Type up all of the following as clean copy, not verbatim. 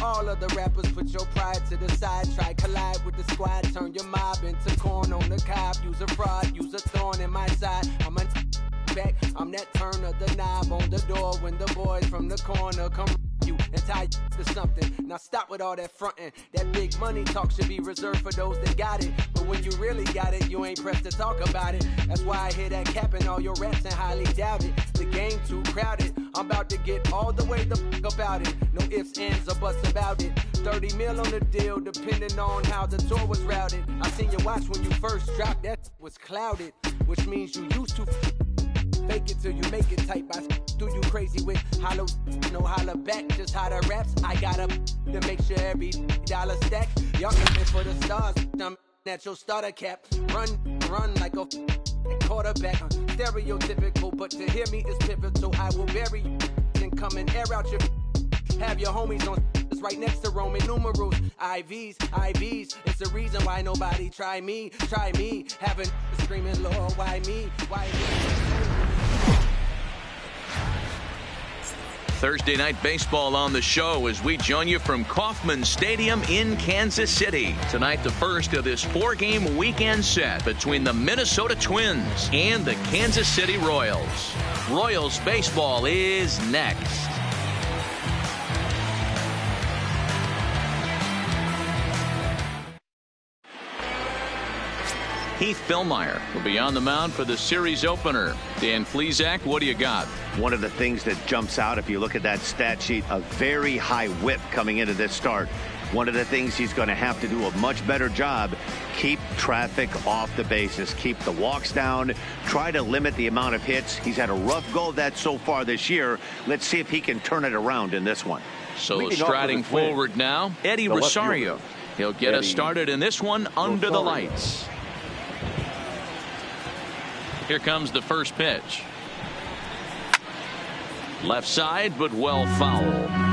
All of the rappers put your pride to the side. Try collide with the squad. Turn your mob into corn on the cob. Use a fraud, use a thorn in my side. I'm a back. I'm that turn of the knob on the door when the boys from the corner come you and tie you to something. Now stop with all that fronting. That big money talk should be reserved for those that got it. But when you really got it, you ain't pressed to talk about it. That's why I hear that capping all your raps and highly doubt it. The game too crowded. I'm about to get all the way the fuck about it. No ifs, ands, or buts about it. 30 mil on the deal, depending on how the tour was routed. I seen your watch when you first dropped, that was clouded, which means you used to fake it till you make it type. I do you crazy with hollow, no holler back, just how the raps. I got up to make sure every dollar stack. Y'all aiming for the stars, I'm at your starter cap. Run like a quarterback. Stereotypical, but to hear me is pivotal. I will bury you and come and air out your. Have your homies on right next to Roman numerals. IVs. It's the reason why nobody try me. Having screaming, Lord, why me? Why me? Thursday night baseball on the show as we join you from Kauffman Stadium in Kansas City. Tonight, the first of this 4-game weekend set between the Minnesota Twins and the Kansas City Royals. Royals baseball is next. Heath Fillmyer will be on the mound for the series opener. Dan Flezak, what do you got? One of the things that jumps out if you look at that stat sheet, a very high whip coming into this start. One of the things he's going to have to do a much better job, keep traffic off the bases, keep the walks down, try to limit the amount of hits. He's had a rough go of that so far this year. Let's see if he can turn it around in this one. So striding forward now, Eddie Rosario. He'll get us started in this one under the lights. Here comes the first pitch. Left side, but well foul.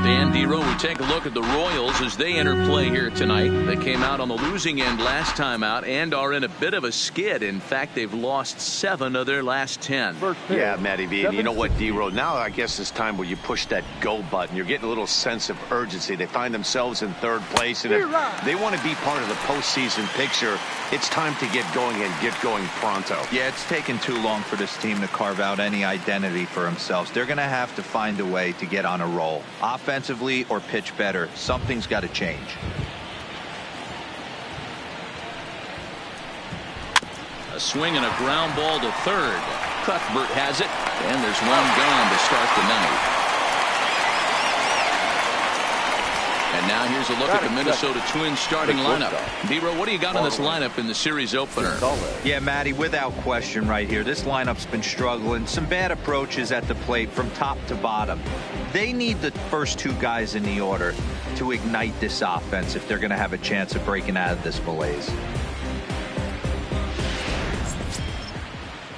Dan Dero, we take a look at the Royals as they enter play here tonight. They came out on the losing end last time out and are in a bit of a skid. In fact, they've lost 7 of their last 10. Yeah, Matty V. And you know what, Dero? Now I guess it's time where you push that go button. You're getting a little sense of urgency. They find themselves in 3rd place, and if they want to be part of the postseason picture, it's time to get going and get going pronto. Yeah, it's taken too long for this team to carve out any identity for themselves. They're going to have to find a way to get on a roll, offensively or pitch better. Something's got to change. A swing and a ground ball to 3rd. Cuthbert has it, and there's one gone to start the night. And now here's a look at the Minnesota Twins starting lineup. Dero, what do you got on this lineup in the series opener? Yeah, Matty, without question right here. This lineup's been struggling. Some bad approaches at the plate from top to bottom. They need the first 2 guys in the order to ignite this offense if they're going to have a chance of breaking out of this malaise.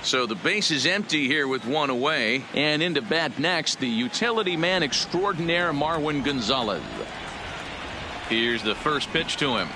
So the base is empty here with 1 away. And into bat next, the utility man extraordinaire Marwin Gonzalez. Here's the first pitch to him.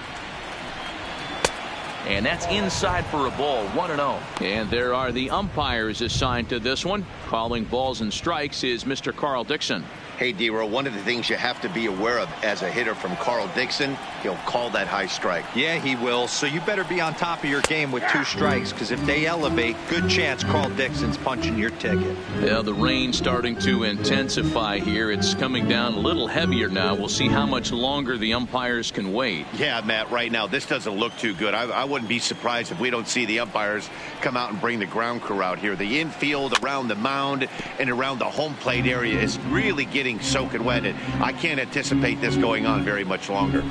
And that's inside for a ball, 1-0. And there are the umpires assigned to this one. Calling balls and strikes is Mr. Carl Dixon. Hey, Dero, one of the things you have to be aware of as a hitter from Carl Dixon, he'll call that high strike. Yeah, he will. So you better be on top of your game with 2 strikes, because if they elevate, good chance Carl Dixon's punching your ticket. Yeah, the rain starting to intensify here. It's coming down a little heavier now. We'll see how much longer the umpires can wait. Yeah, Matt, right now, this doesn't look too good. I wouldn't be surprised if we don't see the umpires come out and bring the ground crew out here. The infield around the mound and around the home plate area is really getting soaking wet, and I can't anticipate this going on very much longer.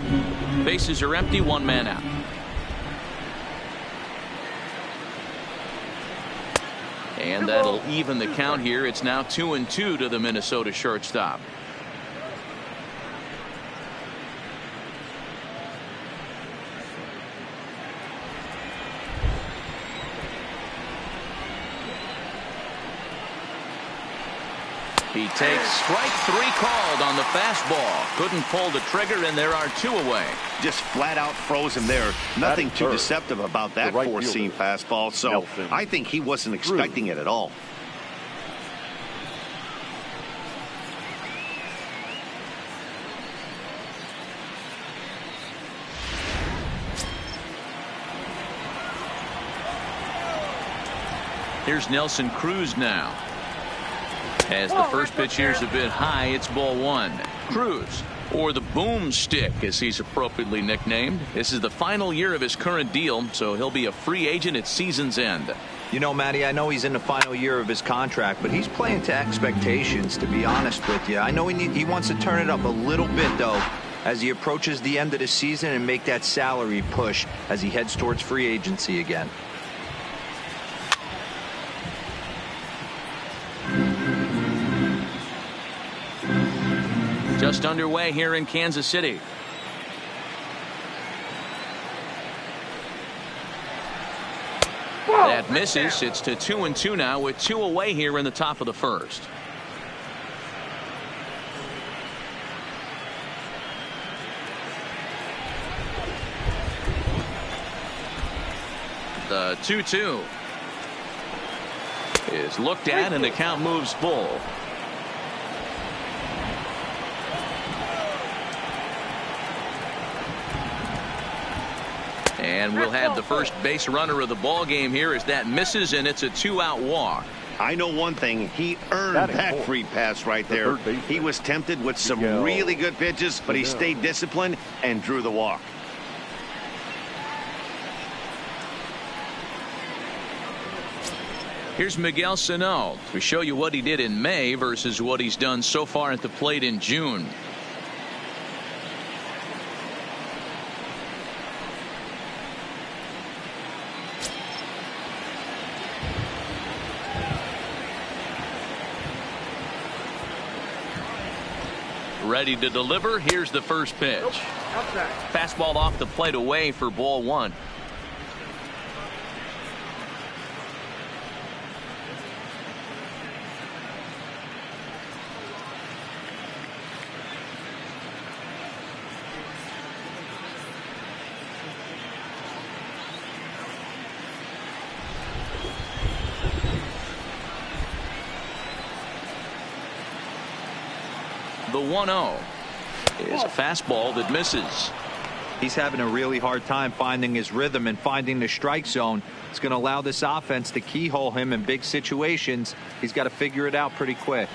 Bases are empty, 1 man out. And that'll even the count here. It's now 2-2 to the Minnesota shortstop. He takes strike 3 called on the fastball. Couldn't pull the trigger, and there are 2 away. Just flat out froze him there. Nothing too deceptive about that four-seam fastball, so I think he wasn't expecting it at all. Here's Nelson Cruz now. As the first pitch here's a bit high, it's ball one. Cruz, or the boomstick as he's appropriately nicknamed. This is the final year of his current deal, so he'll be a free agent at season's end. You know, Matty, I know he's in the final year of his contract, but he's playing to expectations, to be honest with you. I know he wants to turn it up a little bit, though, as he approaches the end of the season and make that salary push as he heads towards free agency again. Just underway here in Kansas City. That misses. It's to 2-2 now with 2 away here in the top of the first. The 2-2 is looked at and the count moves full. And we'll have the first base runner of the ball game here as that misses, and it's a 2-out walk. I know one thing. He earned that free pass right there. He was tempted with some really good pitches, but he stayed disciplined and drew the walk. Here's Miguel Sano to show you what he did in May versus what he's done so far at the plate in June. Ready to deliver. Here's the first pitch. Fastball off the plate away for ball one. The 1-0 is a fastball that misses. He's having a really hard time finding his rhythm and finding the strike zone. It's going to allow this offense to keyhole him in big situations. He's got to figure it out pretty quick.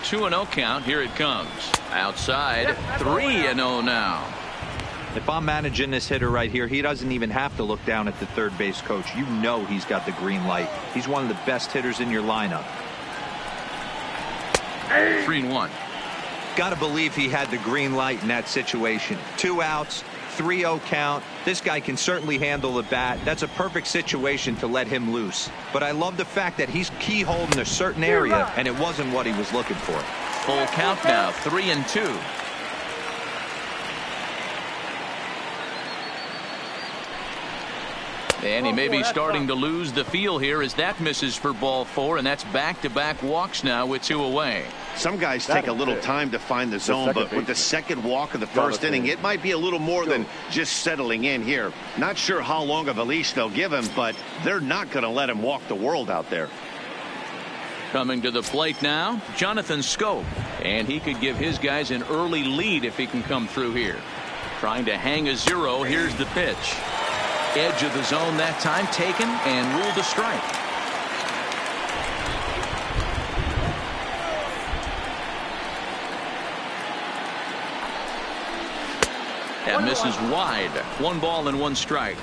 Two 2-0 count. Here it comes. Outside. 3-0 now. If I'm managing this hitter right here, he doesn't even have to look down at the third base coach. You know he's got the green light. He's one of the best hitters in your lineup. 3-1. Got to believe he had the green light in that situation. 2 outs, 3-0 count. This guy can certainly handle the bat. That's a perfect situation to let him loose. But I love the fact that he's keyholding a certain area, and it wasn't what he was looking for. Full count now, 3-2. And he may be starting to lose the feel here as that misses for ball 4, and that's back-to-back walks now with 2 away. Some guys take a little time to find the zone, but with the second walk of the first inning, it might be a little more than just settling in here. Not sure how long of a leash they'll give him, but they're not going to let him walk the world out there. Coming to the plate now, Jonathan Schoop, and he could give his guys an early lead if he can come through here. Trying to hang a 0. Here's the pitch. Edge of the zone that time taken and ruled a strike. That misses wide. 1 ball and 1 strike.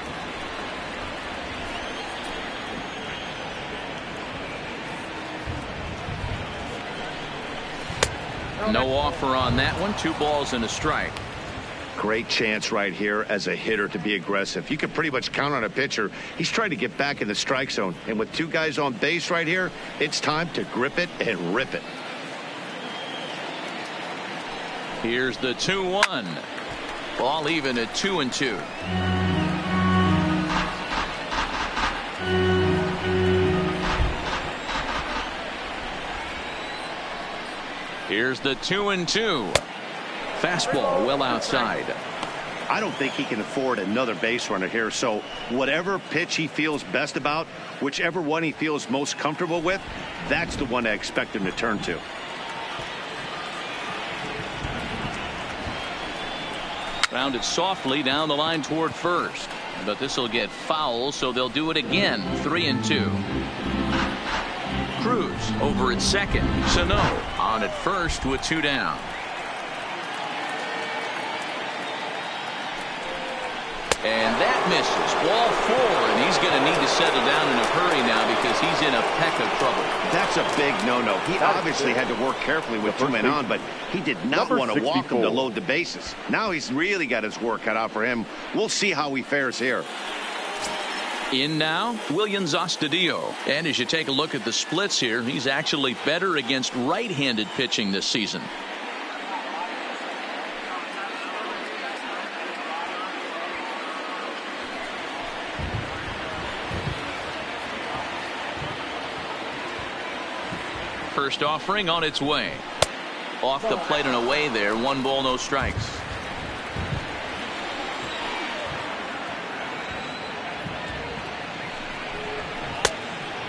No offer on that one. 2 balls and a strike. Great chance right here as a hitter to be aggressive. You can pretty much count on a pitcher. He's trying to get back in the strike zone. And with 2 guys on base right here, it's time to grip it and rip it. Here's the 2-1. Ball even at 2-2. Here's the 2-2. Fastball well outside. I don't think he can afford another base runner here, so whatever pitch he feels best about, whichever one he feels most comfortable with, that's the one I expect him to turn to. Grounded softly down the line toward first. but this will get foul, so they'll do it again. 3-2. Cruz over at second. Sano on at first with 2 down. And that misses. Ball 4, and he's going to need to settle down in a hurry now because he's in a peck of trouble. That's a big no-no. He obviously had to work carefully with 2 men on, but he did not want to walk him to load the bases. Now he's really got his work cut out for him. We'll see how he fares here. In now, Williams Astudillo. And as you take a look at the splits here, he's actually better against right-handed pitching this season. First offering on its way. Off the plate and away there. 1 ball, no strikes.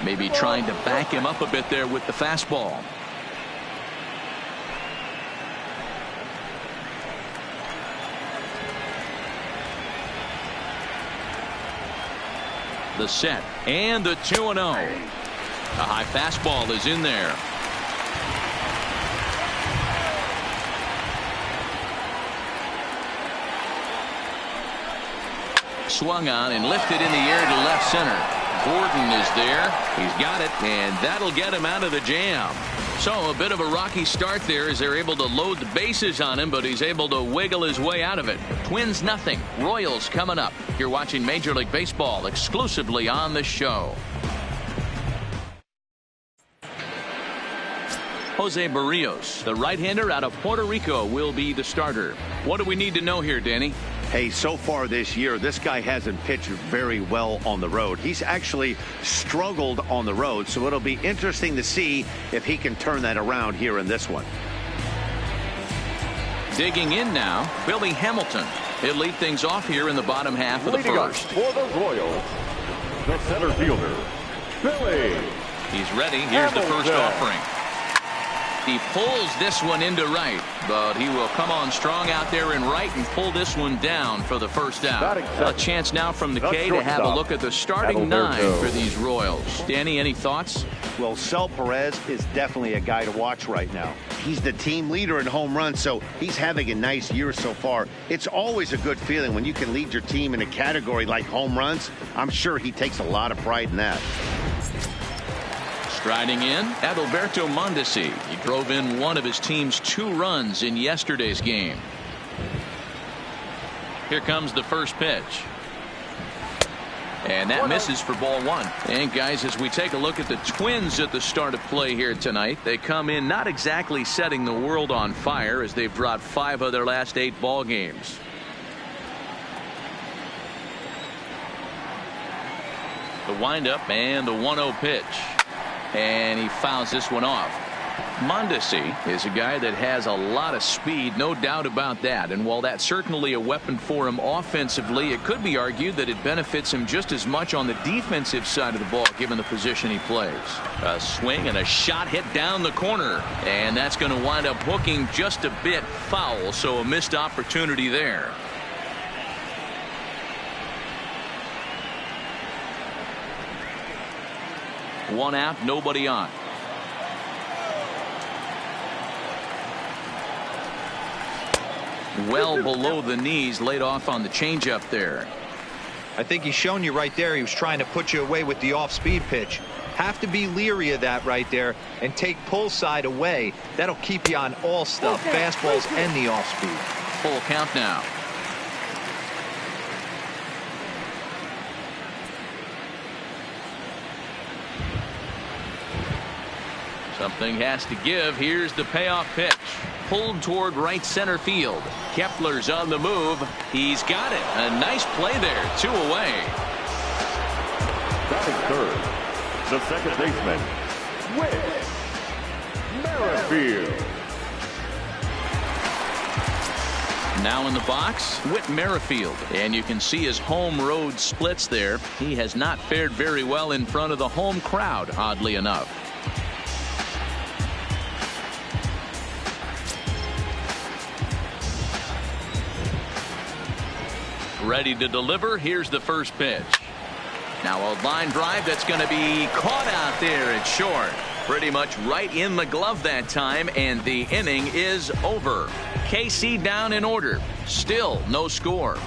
Maybe trying to back him up a bit there with the fastball. The set and the 2-0. A high fastball is in there. Swung on and lifted in the air to left center. Gordon is there. He's got it, and that'll get him out of the jam. So a bit of a rocky start there as they're able to load the bases on him, but he's able to wiggle his way out of it. Twins nothing. Royals coming up. You're watching Major League Baseball exclusively on the show. Jose Barrios, the right-hander out of Puerto Rico, will be the starter. What do we need to know here, Danny? Hey, so far this year, this guy hasn't pitched very well on the road. He's actually struggled on the road, so it'll be interesting to see if he can turn that around here in this one. Digging in now, Billy Hamilton. He'll lead things off here in the bottom half of the first. For the Royals, the center fielder, Billy. He's ready. Here's the first offering. He pulls this one into right, but he will come on strong out there in right and pull this one down for the first out. A chance now from the K to have a look at the starting 9 for these Royals. Danny, any thoughts? Well, Sel Perez is definitely a guy to watch right now. He's the team leader in home runs, so he's having a nice year so far. It's always a good feeling when you can lead your team in a category like home runs. I'm sure he takes a lot of pride in that. Striding in, Adalberto Mondesi. He drove in one of his team's 2 runs in yesterday's game. Here comes the first pitch. And that misses for ball 1. And guys, as we take a look at the Twins at the start of play here tonight, they come in not exactly setting the world on fire as they've dropped 5 of their last 8 ball games. The windup and the 1-0 pitch. And he fouls this one off. Mondesi is a guy that has a lot of speed, no doubt about that. And while that's certainly a weapon for him offensively, it could be argued that it benefits him just as much on the defensive side of the ball, given the position he plays. A swing and a shot hit down the corner. And that's going to wind up hooking just a bit foul, so a missed opportunity there. One out, nobody on. Well below the knees, laid off on the changeup there. I think he's shown you right there. He was trying to put you away with the off-speed pitch. Have to be leery of that right there and take pull side away. That'll keep you on all stuff, fastballs and the off-speed. Full count now. Something has to give. Here's the payoff pitch. Pulled toward right center field. Kepler's on the move. He's got it. A nice play there. 2 away. Batting third, the second baseman, Whit Merrifield. Now in the box, Whit Merrifield. And you can see his home road splits there. He has not fared very well in front of the home crowd, oddly enough. Ready to deliver. Here's the first pitch. Now a line drive that's going to be caught out there at short. Pretty much right in the glove that time, and the inning is over. KC down in order. Still no score.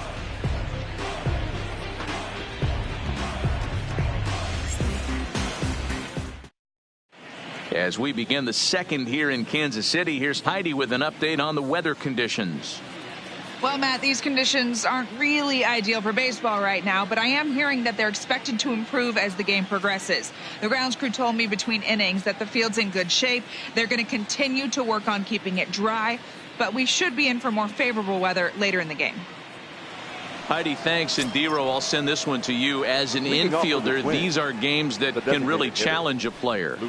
As we begin the second here in Kansas City, here's Heidi with an update on the weather conditions. Well, Matt, these conditions aren't really ideal for baseball right now, but I am hearing that they're expected to improve as the game progresses. The grounds crew told me between innings that the field's in good shape. They're going to continue to work on keeping it dry, but we should be in for more favorable weather later in the game. Heidi, thanks. And Dero, I'll send this one to you. As an infielder, these are games that can really challenge a player.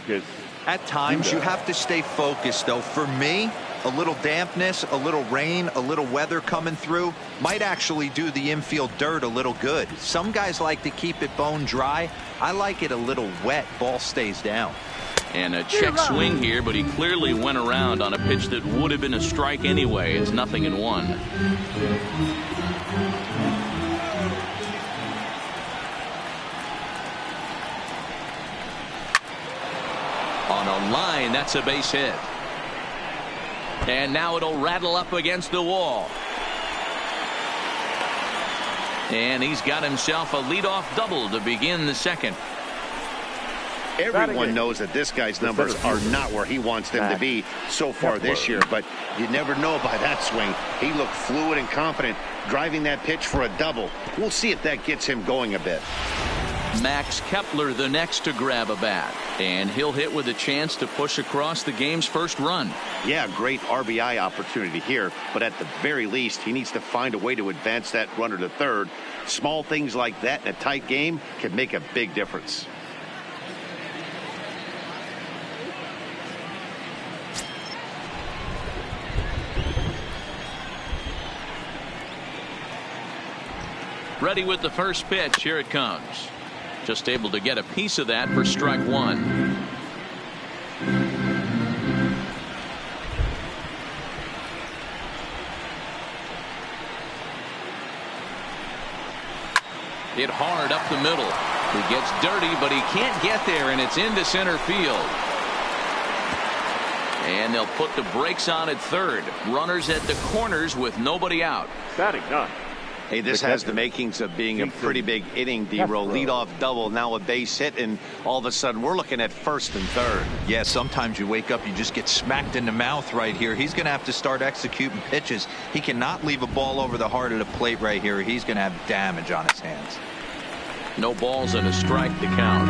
At times, you have to stay focused, though. For me, a little dampness, a little rain, a little weather coming through might actually do the infield dirt a little good. Some guys like to keep it bone dry. I like it a little wet. Ball stays down. And a check swing here, but he clearly went around on a pitch that would have been a strike anyway. It's 0-1. On a line, that's a base hit. And now it'll rattle up against the wall. And he's got himself a leadoff double to begin the second. Everyone knows that this guy's numbers are not where he wants them to be so far this year, but you never know by that swing. He looked fluid and confident driving that pitch for a double. We'll see if that gets him going a bit. Max Kepler the next to grab a bat, and he'll hit with a chance to push across the game's first run. Yeah, great RBI opportunity here, but at the very least he needs to find a way to advance that runner to third. Small things like that in a tight game can make a big difference. Ready with the first pitch. Here it comes. Just able to get a piece of that for strike one. Hit hard up the middle. He gets dirty, but he can't get there, and it's into center field. And they'll put the brakes on at third. Runners at the corners with nobody out. Batting none. Hey, this has the makings of being a pretty big inning, Dero. Leadoff double, now a base hit, and all of a sudden we're looking at first and third. Yeah, sometimes you wake up, you just get smacked in the mouth right here. He's going to have to start executing pitches. He cannot leave a ball over the heart of the plate right here. He's going to have damage on his hands. No balls and a strike to count.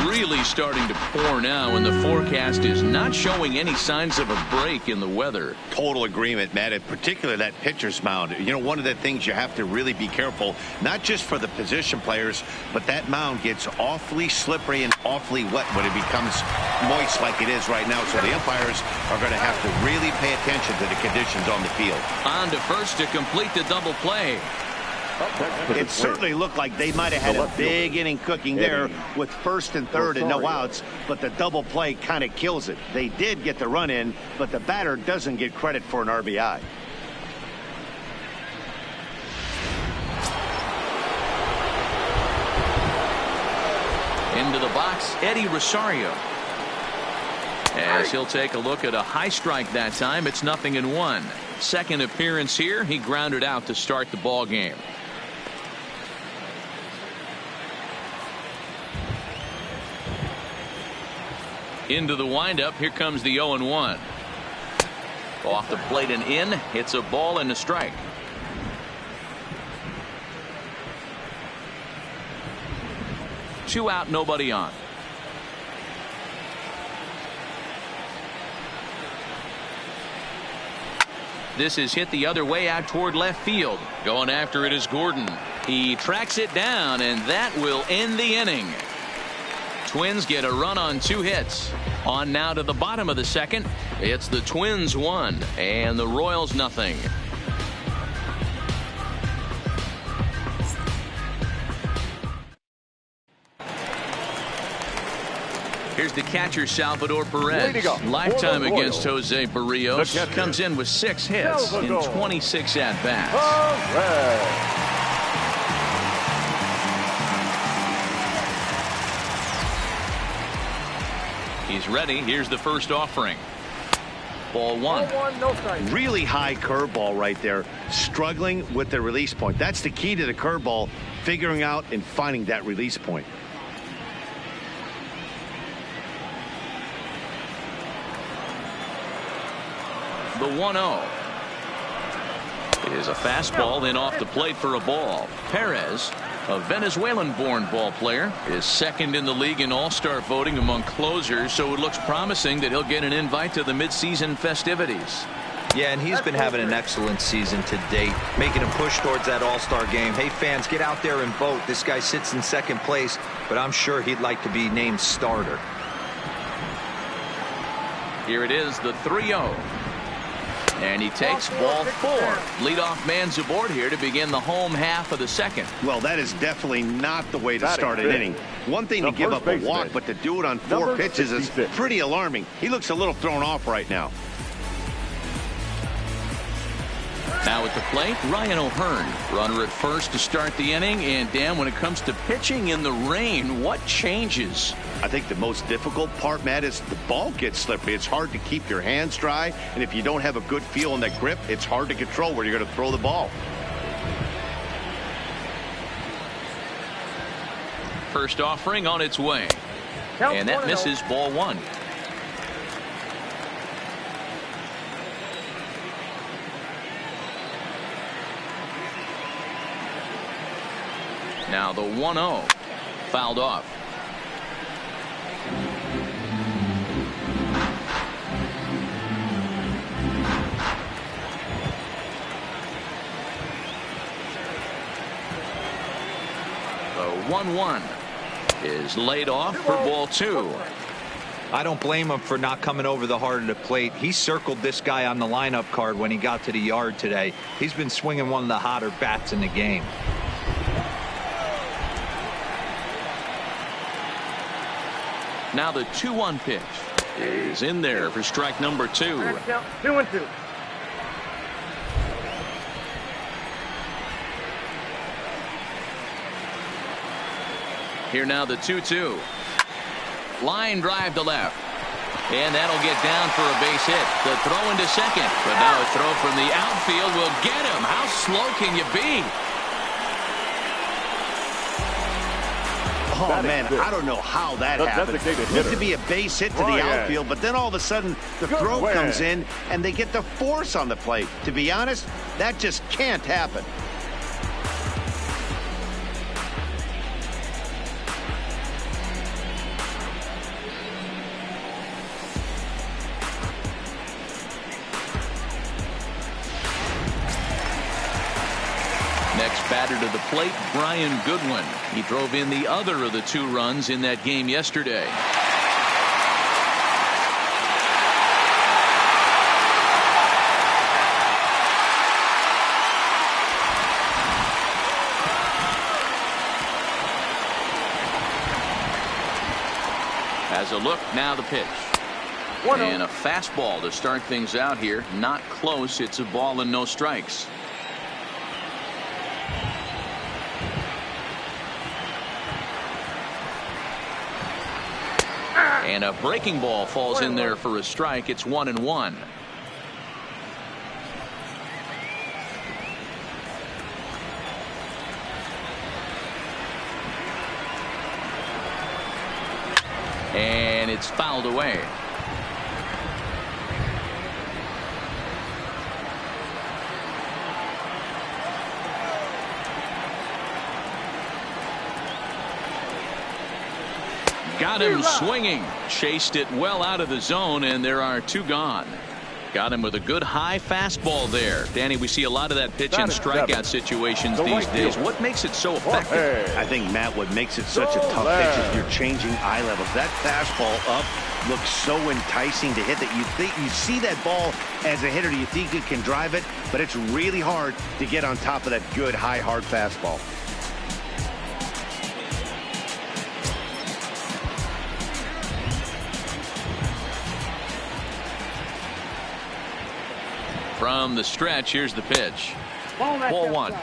Really starting to pour now, and the forecast is not showing any signs of a break in the weather. Total agreement, Matt, in particular that pitcher's mound. You know, one of the things you have to really be careful, not just for the position players, but that mound gets awfully slippery and awfully wet when it becomes moist like it is right now. So the umpires are going to have to really pay attention to the conditions on the field. On to first to complete the double play. It certainly looked like they might have had a big inning cooking there with first and third and no outs, but the double play kind of kills it. They did get the run in, but the batter doesn't get credit for an RBI. Into the box, Eddie Rosario. As he'll take a look at a high strike that time, it's 0-1. Second appearance here, he grounded out to start the ball game. Into the windup, here comes the 0-1. Off the plate and in, it's a ball and a strike. Two out, nobody on. This is hit the other way out toward left field. Going after it is Gordon. He tracks it down, and that will end the inning. Twins get a run on 2 hits. On now to the bottom of the second. It's the Twins 1 and the Royals 0. Here's the catcher, Salvador Perez. Lifetime against Jose Barrios. Comes in with 6 hits in 26 at-bats. He's ready. Here's the first offering. Ball one. No strike. Really high curveball right there. Struggling with the release point. That's the key to the curveball. Figuring out and finding that release point. The 1-0 is a fastball in off the plate for a ball. Perez, a Venezuelan-born ball player, is second in the league in all-star voting among closers, so it looks promising that he'll get an invite to the midseason festivities. Yeah, and he's been having an excellent season to date, making a push towards that all-star game. Hey, fans, get out there and vote. This guy sits in second place, but I'm sure he'd like to be named starter. Here it is, the 3-0. And he takes ball 4. Leadoff man's aboard here to begin the home half of the second. Well, that is definitely not the way to start an inning. One thing to give up a walk, but to do it on 4 pitches is pretty alarming. He looks a little thrown off right now. Now at the plate, Ryan O'Hearn, runner at first to start the inning. And Dan, when it comes to pitching in the rain, what changes? I think the most difficult part, Matt, is the ball gets slippery. It's hard to keep your hands dry, and if you don't have a good feel in that grip, it's hard to control where you're going to throw the ball. First offering on its way. And that misses, ball 1. Now the 1-0 fouled off. The 1-1 is laid off for ball 2. I don't blame him for not coming over the heart of the plate. He circled this guy on the lineup card when he got to the yard today. He's been swinging one of the hotter bats in the game. Now the 2-1 pitch is in there for strike number 2. 2-2. Here now the 2-2. Line drive to left. And that'll get down for a base hit. The throw into second. But now a throw from the outfield will get him. How slow can you be? Oh, man, I don't know how that happened. It looked to be a base hit to the outfield, but then all of a sudden the throw comes in and they get the force on the plate. To be honest, that just can't happen. Next batter to the plate, Brian Goodwin. He drove in the other of the 2 runs in that game yesterday. As a look, now the pitch. And a fastball to start things out here. Not close. It's a ball and no strikes. And a breaking ball falls in there for a strike. It's 1-1. And it's fouled away. Got him swinging. Chased it well out of the zone, and there are 2 gone. Got him with a good high fastball there. Danny, we see a lot of that pitch and strikeout situations these days. What makes it so effective? I think, Matt, what makes it such a tough pitch is you're changing eye levels. That fastball up looks so enticing to hit that you see that ball as a hitter, you think you can drive it, but it's really hard to get on top of that good high hard fastball. From the stretch, here's the pitch. Ball 1.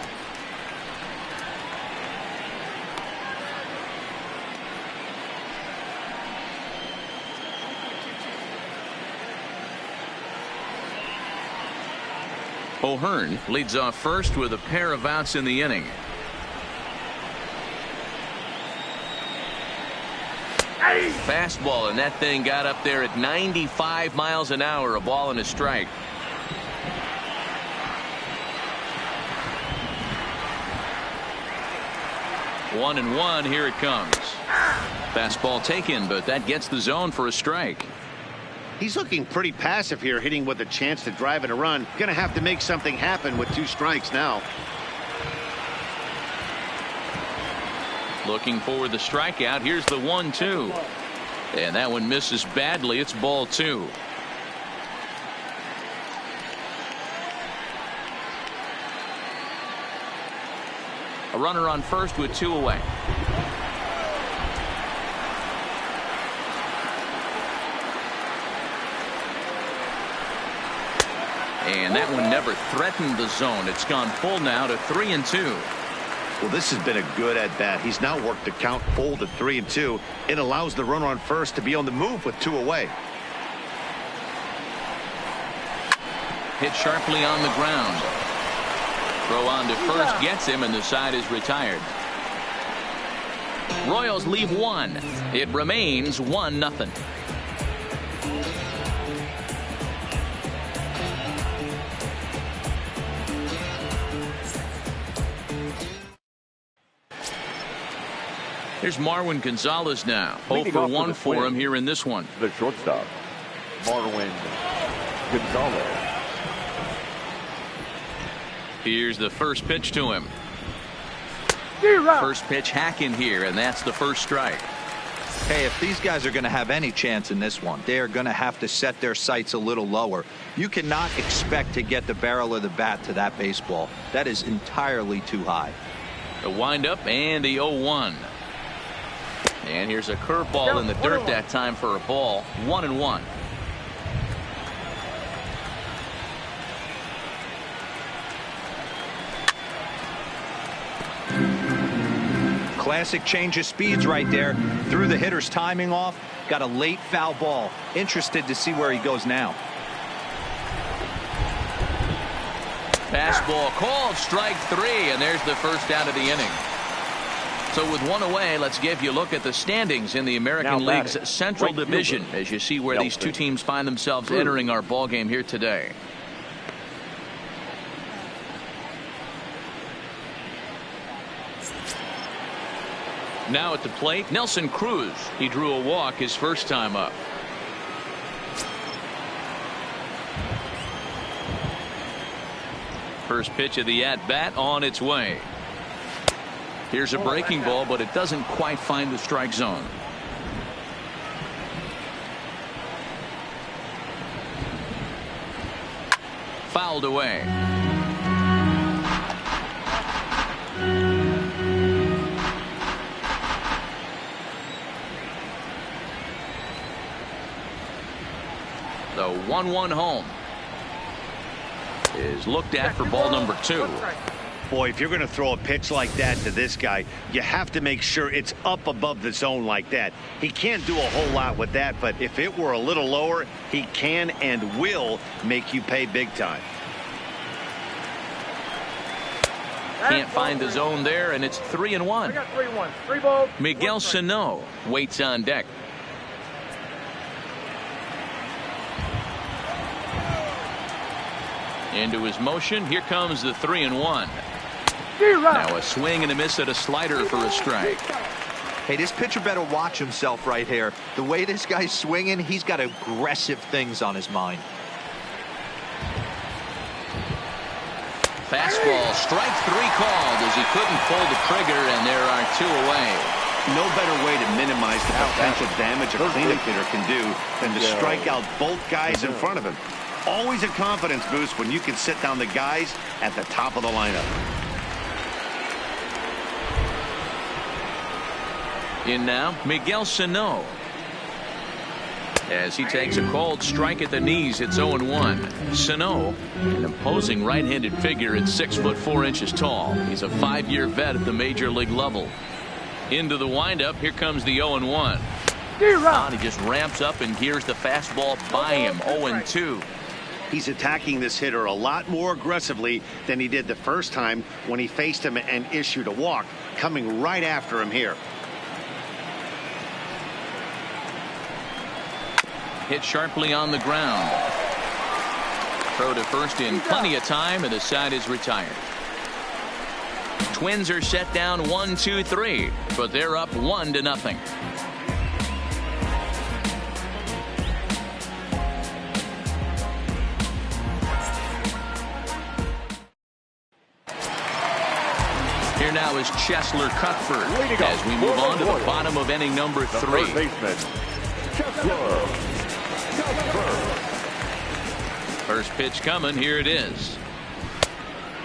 O'Hearn leads off first with a pair of outs in the inning. Fastball, and that thing got up there at 95 miles an hour. A ball and a strike. One and one. Here it comes. Fastball taken, but that gets the zone for a strike. He's looking pretty passive here, hitting with a chance to drive in a run. Going to have to make something happen with 2 strikes now. Looking for the strikeout. Here's the 1-2. And that one misses badly. It's ball 2. A runner on first with 2 away. And that one never threatened the zone. It's gone full now to 3-2. Well, this has been a good at bat. He's now worked the count full to 3-2. It allows the runner on first to be on the move with 2 away. Hit sharply on the ground. Throw on to first gets him, and the side is retired. Royals leave 1. It remains 1-0. Here's Marwin Gonzalez now. 0 for 1 for him here in this one. The shortstop, Marwin Gonzalez. Here's the first pitch to him. First pitch hack in here, and that's the first strike. Hey, if these guys are going to have any chance in this one, they are going to have to set their sights a little lower. You cannot expect to get the barrel of the bat to that baseball. That is entirely too high. The windup and the 0-1. And here's a curveball in the dirt that time for a ball. 1-1. Classic change of speeds right there. Threw the hitter's timing off. Got a late foul ball. Interested to see where he goes now. Fastball called, strike 3, and there's the first out of the inning. So with 1 away, let's give you a look at the standings in the American League's Central Division as you see where these 2 teams find themselves entering our ball game here today. Now at the plate, Nelson Cruz. He drew a walk his first time up. First pitch of the at-bat on its way. Here's a breaking ball, but it doesn't quite find the strike zone. Fouled away. The 1-1 home is looked at for ball number 2. Boy, if you're going to throw a pitch like that to this guy, you have to make sure it's up above the zone like that. He can't do a whole lot with that, but if it were a little lower, he can and will make you pay big time. Can't find the zone there, and it's 3-1. We got 3-1. 3 balls. Miguel Sano waits on deck. Into his motion. Here comes the 3-1. Now a swing and a miss at a slider for a strike. Hey, this pitcher better watch himself right here. The way this guy's swinging, he's got aggressive things on his mind. Fastball, strike 3 called as he couldn't pull the trigger, and there are 2 away. No better way to minimize the potential damage a cleanup hitter can do than to strike out both guys in front of him. Always a confidence boost when you can sit down the guys at the top of the lineup. In now, Miguel Sano. As he takes a cold strike at the knees, it's 0-1. Sano, an imposing right-handed figure at 6'4" tall. He's a 5-year vet at the major league level. Into the windup, here comes the 0-1. He just ramps up and gears the fastball by him. 0-2. He's attacking this hitter a lot more aggressively than he did the first time when he faced him and issued a walk, coming right after him here. Hit sharply on the ground. Throw to first in plenty of time, and the side is retired. Twins are set down 1-2-3, but they're up 1-0. Here now is Chesler Cuthbert as we move on to the bottom of inning number 3. First pitch coming. Here it is.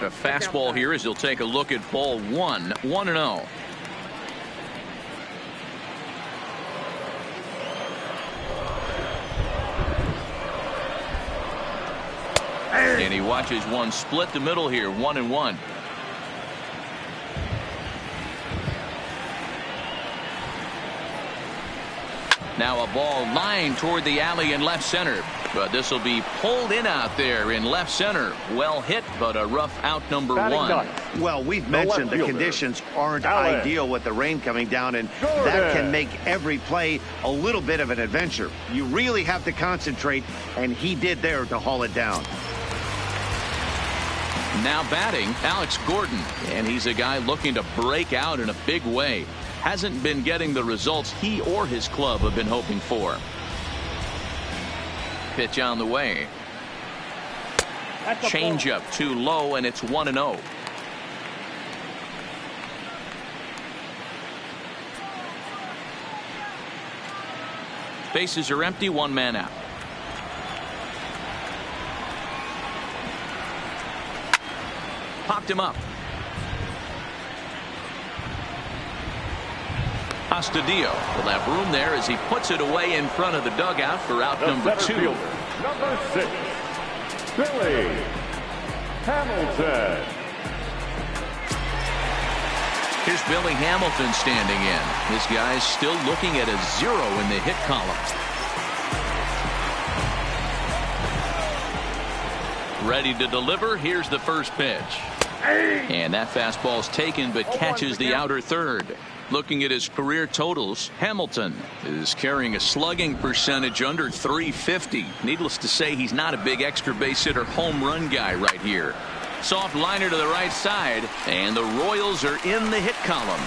A fastball here as he'll take a look at ball 1. 1-0. And he watches one split the middle here. 1-1. Now a ball lined toward the alley in left center, but this will be pulled in out there in left center. Well hit, but a rough out number 1. Well, we've mentioned the conditions aren't ideal with the rain coming down, and that can make every play a little bit of an adventure. You really have to concentrate, and he did there to haul it down. Now batting, Alex Gordon, and he's a guy looking to break out in a big way. Hasn't been getting the results he or his club have been hoping for. Pitch on the way. Changeup too low, and it's 1-0. Bases are empty, 1 man out. Popped him up. Astudillo will have room there as he puts it away in front of the dugout for out number 2. Number 6, Billy Hamilton. Here's Billy Hamilton standing in. This guy's still looking at a 0 in the hit column. Ready to deliver. Here's the first pitch. And that fastball's taken but catches the outer third. Looking at his career totals, Hamilton is carrying a slugging percentage under .350. Needless to say, he's not a big extra base hitter home run guy right here. Soft liner to the right side, and the Royals are in the hit column.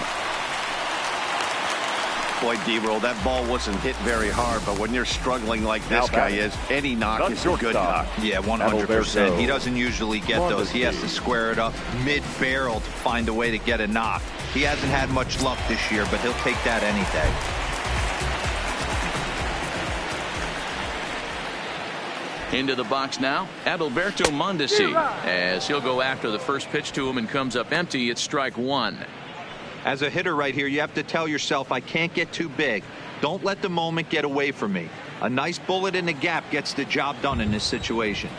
Boy, D-Roll, that ball wasn't hit very hard, but when you're struggling like this guy is, any knock is a good knock. Yeah, 100%. He doesn't usually get those. He has to square it up mid-barrel to find a way to get a knock. He hasn't had much luck this year, but he'll take that any day. Into the box now, Adalberto Mondesi, as he'll go after the first pitch to him and comes up empty. It's strike 1. As a hitter right here, you have to tell yourself, I can't get too big. Don't let the moment get away from me. A nice bullet in the gap gets the job done in this situation.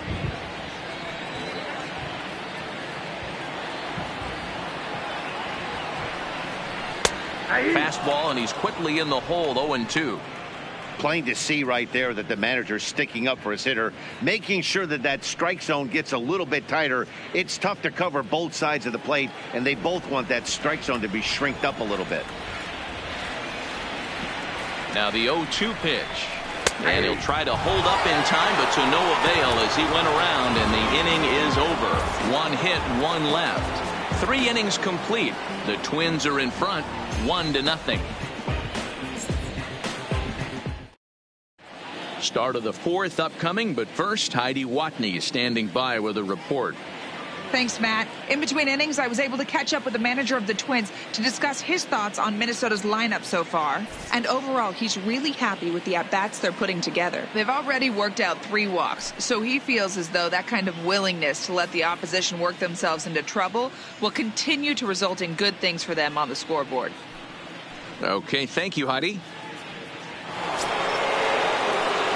Fastball, and he's quickly in the hole. 0-2. Plain to see right there that the manager's sticking up for his hitter, making sure that that strike zone gets a little bit tighter. It's tough to cover both sides of the plate, and they both want that strike zone to be shrinked up a little bit. Now the 0-2 pitch, and he'll try to hold up in time, but to no avail as he went around, and the inning is over. 1 hit, 1 left. 3 innings complete. The Twins are in front, 1-0. Start of the 4th upcoming, but first, Heidi Watney standing by with a report. Thanks, Matt. In between innings, I was able to catch up with the manager of the Twins to discuss his thoughts on Minnesota's lineup so far. And overall, he's really happy with the at-bats they're putting together. They've already worked out 3 walks, so he feels as though that kind of willingness to let the opposition work themselves into trouble will continue to result in good things for them on the scoreboard. Okay, thank you, Heidi.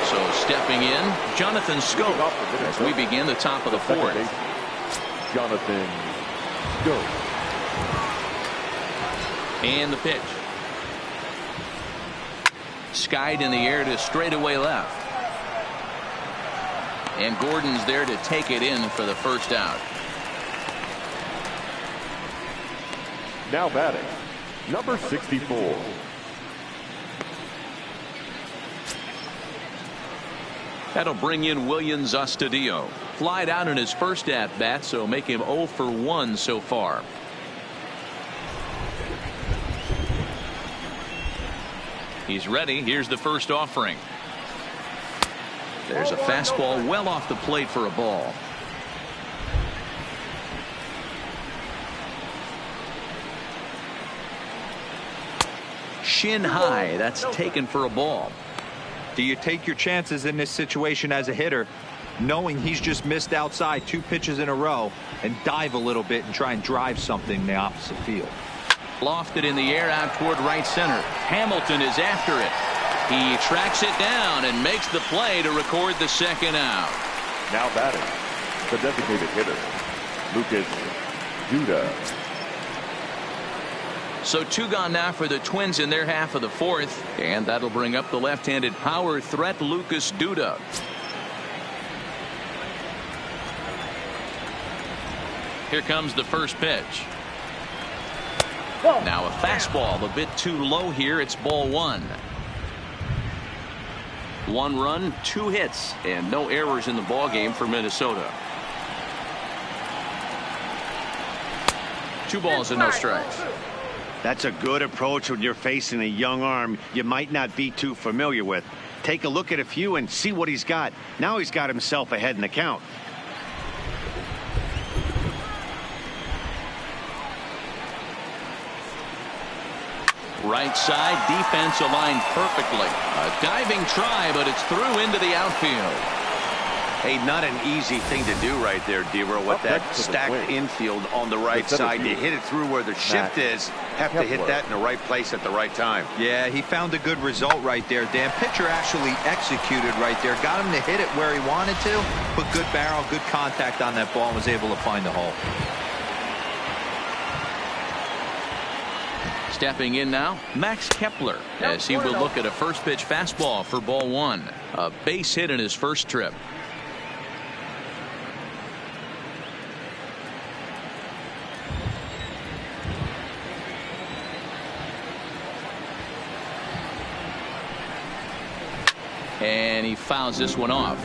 So stepping in, Jonathan Scope as we begin the top of the 4th. Jonathan Scope. And the pitch. Skied in the air to straightaway left. And Gordon's there to take it in for the first out. Now batting, number 64. That'll bring in Williams Astudillo. Flied out in his first at-bat, so make him 0 for 1 so far. He's ready. Here's the first offering. There's a fastball well off the plate for a ball. Shin high. That's taken for a ball. Do you take your chances in this situation as a hitter, knowing he's just missed outside 2 pitches in a row, and dive a little bit and try and drive something in the opposite field? Lofted in the air out toward right center. Hamilton is after it. He tracks it down and makes the play to record the second out. Now batting, the designated hitter, Lucas Duda. So 2 gone now for the Twins in their half of the 4th, and that'll bring up the left-handed power threat Lucas Duda. Here comes the first pitch. Now a fastball a bit too low here. It's ball 1. 1 run, 2 hits, and no errors in the ball game for Minnesota. 2 balls and no strikes. That's a good approach when you're facing a young arm you might not be too familiar with. Take a look at a few and see what he's got. Now he's got himself ahead in the count. Right side, defense aligned perfectly. A diving try, but it's through into the outfield. Hey, not an easy thing to do right there, Dero, with that stacked infield on the right side. To hit it through where the shift is, have to hit that in the right place at the right time. Yeah, he found a good result right there, Dan. Pitcher actually executed right there. Got him to hit it where he wanted to. Put good barrel, good contact on that ball, and was able to find the hole. Stepping in now, Max Kepler, as he will look at a first pitch fastball for ball 1. A base hit in his first trip. And he fouls this one off.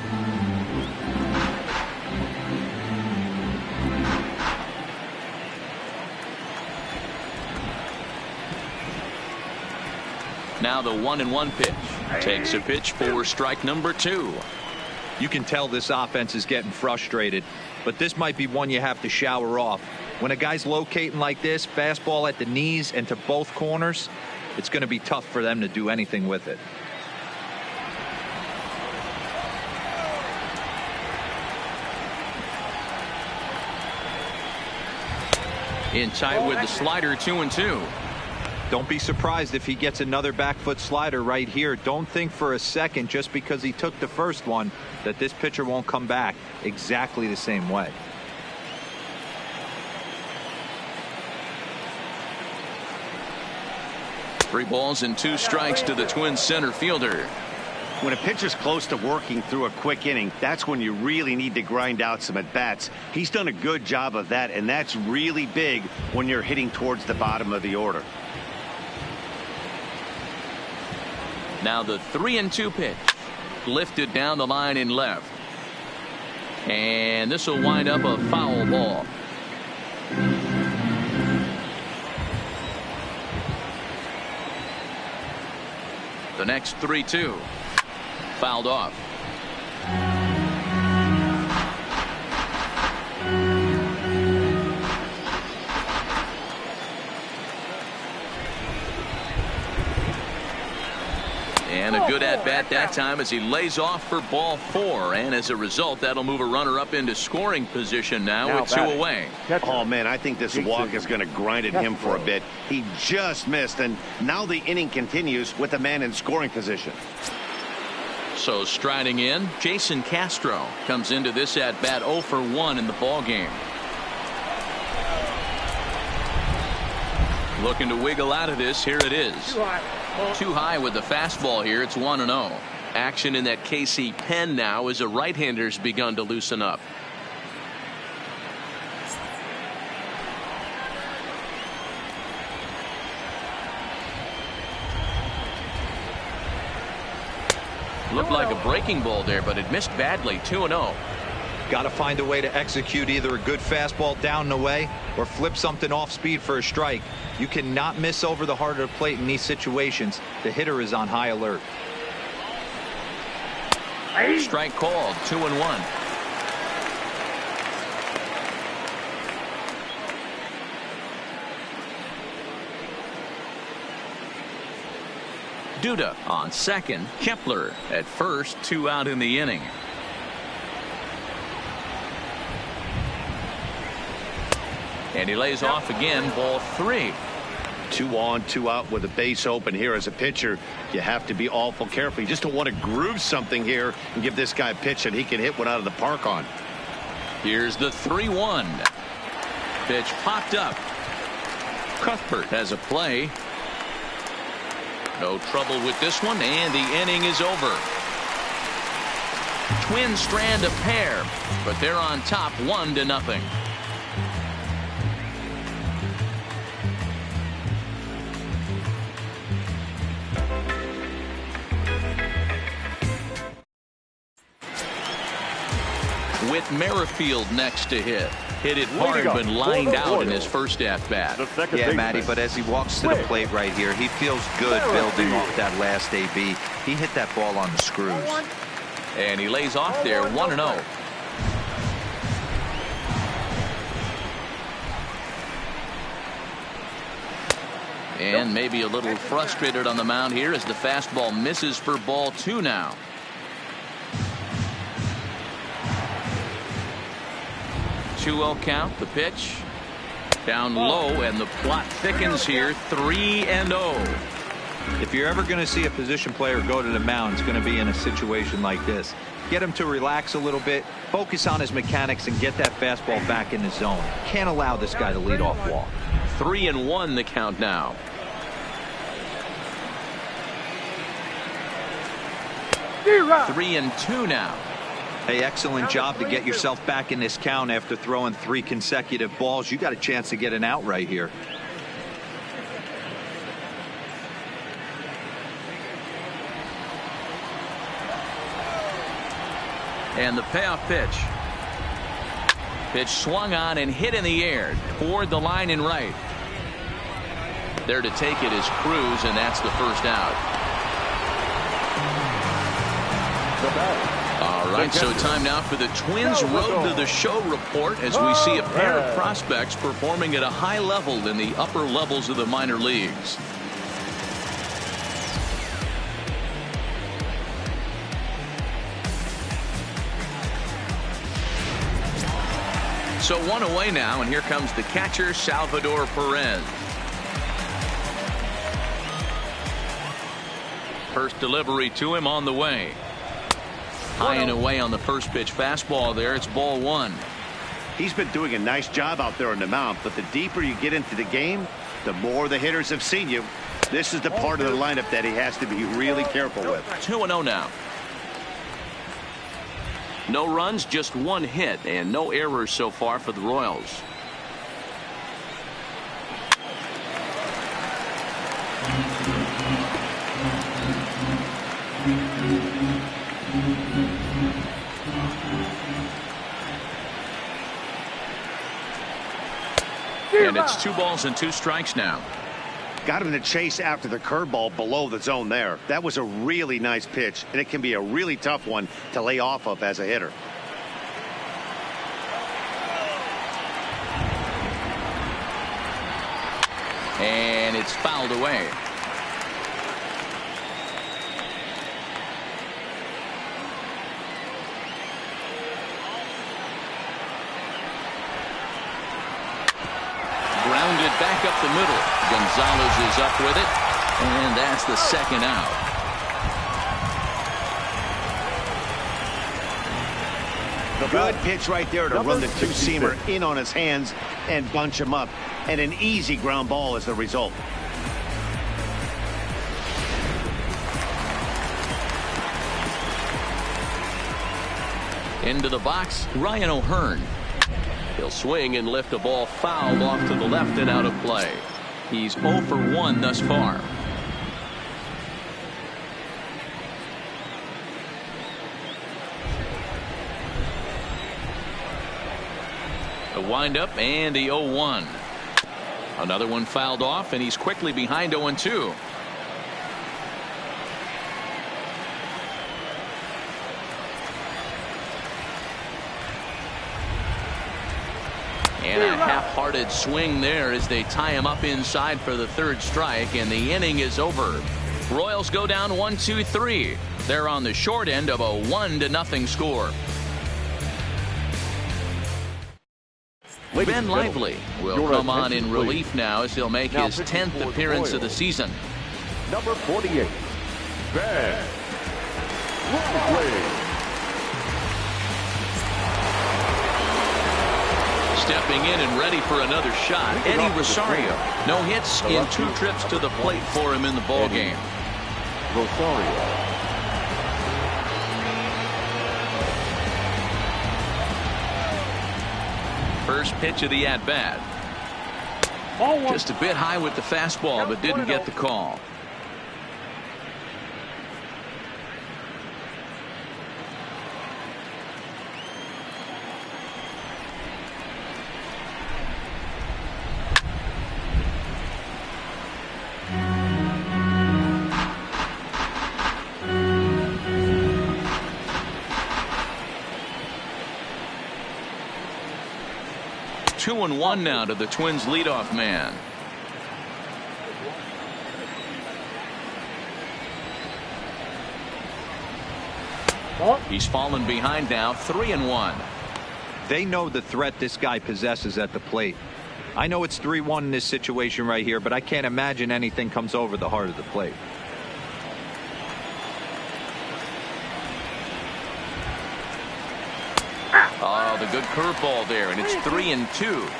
Now the 1-1 pitch. Takes a pitch for strike number 2. You can tell this offense is getting frustrated, but this might be one you have to shower off. When a guy's locating like this, fastball at the knees and to both corners, it's going to be tough for them to do anything with it. In tight with the slider, 2-2. Don't be surprised if he gets another back foot slider right here. Don't think for a second, just because he took the first one, that this pitcher won't come back exactly the same way. Three balls and 2 strikes to the Twins center fielder. When a pitcher's close to working through a quick inning, that's when you really need to grind out some at-bats. He's done a good job of that, and that's really big when you're hitting towards the bottom of the order. Now the 3-2 pitch. Lifted down the line in left. And this will wind up a foul ball. The next 3-2. Fouled off. And a good at-bat that time as he lays off for ball 4. And as a result, that'll move a runner up into scoring position now with 2 away. Oh, man, I think this walk is going to grind at him for a bit. He just missed, and now the inning continues with a man in scoring position. So striding in, Jason Castro comes into this at-bat 0 for 1 in the ball game. Looking to wiggle out of this. Here it is. Too high with the fastball here. It's 1-0. Action in that KC pen now as a right-hander's begun to loosen up. Looked like a breaking ball there, but it missed badly. 2-0. Got to find a way to execute either a good fastball down and away or flip something off speed for a strike. You cannot miss over the heart of the plate in these situations. The hitter is on high alert. Strike called. 2-1. Duda on second. Kepler at first. 2 out in the inning. And he lays off again. Ball 3. 2 on, 2 out with a base open here. As a pitcher, you have to be awful careful. You just don't want to groove something here and give this guy a pitch and he can hit one out of the park on. Here's the 3-1. Pitch popped up. Cuthbert has a play. No trouble with this one, and the inning is over. Twins strand a pair, but they're on top 1-0. With Merrifield next to hit. Hit it hard, but lined out in his first at-bat. Yeah, Matty, but as he walks to the plate right here, he feels good building off that last AB. He hit that ball on the screws. And he lays off there. 1-0. And maybe a little frustrated on the mound here as the fastball misses for ball 2 now. 2-0 count. The pitch down low, and the plot thickens here. 3-0. If you're ever going to see a position player go to the mound, it's going to be in a situation like this. Get him to relax a little bit, focus on his mechanics, and get that fastball back in the zone. Can't allow this guy to lead off walk. 3-1 the count now. 3-2 now. Hey, excellent job to get yourself back in this count after throwing 3 consecutive balls. You got a chance to get an out right here. And the payoff pitch. Pitch swung on and hit in the air toward the line and right. There to take it is Cruz, and that's the first out. All right, so time now for the Twins Road to the Show report as we see a pair of prospects performing at a high level in the upper levels of the minor leagues. So 1 away now, and here comes the catcher, Salvador Perez. First delivery to him on the way. High and away on the first pitch fastball there. It's ball 1. He's been doing a nice job out there on the mound, but the deeper you get into the game, the more the hitters have seen you. This is the part of the lineup that he has to be really careful with. 2-0 now. No runs, just 1 hit, and no errors so far for the Royals. And it's 2 balls and 2 strikes now. Got him to chase after the curveball below the zone there. That was a really nice pitch, and it can be a really tough one to lay off of as a hitter. And it's fouled away. Grounded back up the middle. Gonzalez is up with it, and that's the second out. Good pitch right there to run the 2-seamer in on his hands and bunch him up, and an easy ground ball as the result. Into the box, Ryan O'Hearn. He'll swing and lift a ball fouled off to the left and out of play. He's 0 for 1 thus far. The windup and the 0-1. Another one fouled off, and he's quickly behind 0-2. And a half-hearted swing there as they tie him up inside for the third strike, and the inning is over. Royals go down 1-2-3. They're on the short end of a 1-0 score. Ben Lively will come on in relief now as he'll make his 10th appearance of the season. Number 48, Ben Lively. Stepping in and ready for another shot, Eddie Rosario. No hits in 2 trips to the plate for him in the ball game. Rosario. First pitch of the at-bat. Just a bit high with the fastball, but didn't get the call. Two and one now to the Twins leadoff man. He's fallen behind now, 3-1. They know the threat this guy possesses at the plate. I know it's 3-1 in this situation right here, but I can't imagine anything comes over the heart of the plate. Oh, the good curveball there, and it's 3-2.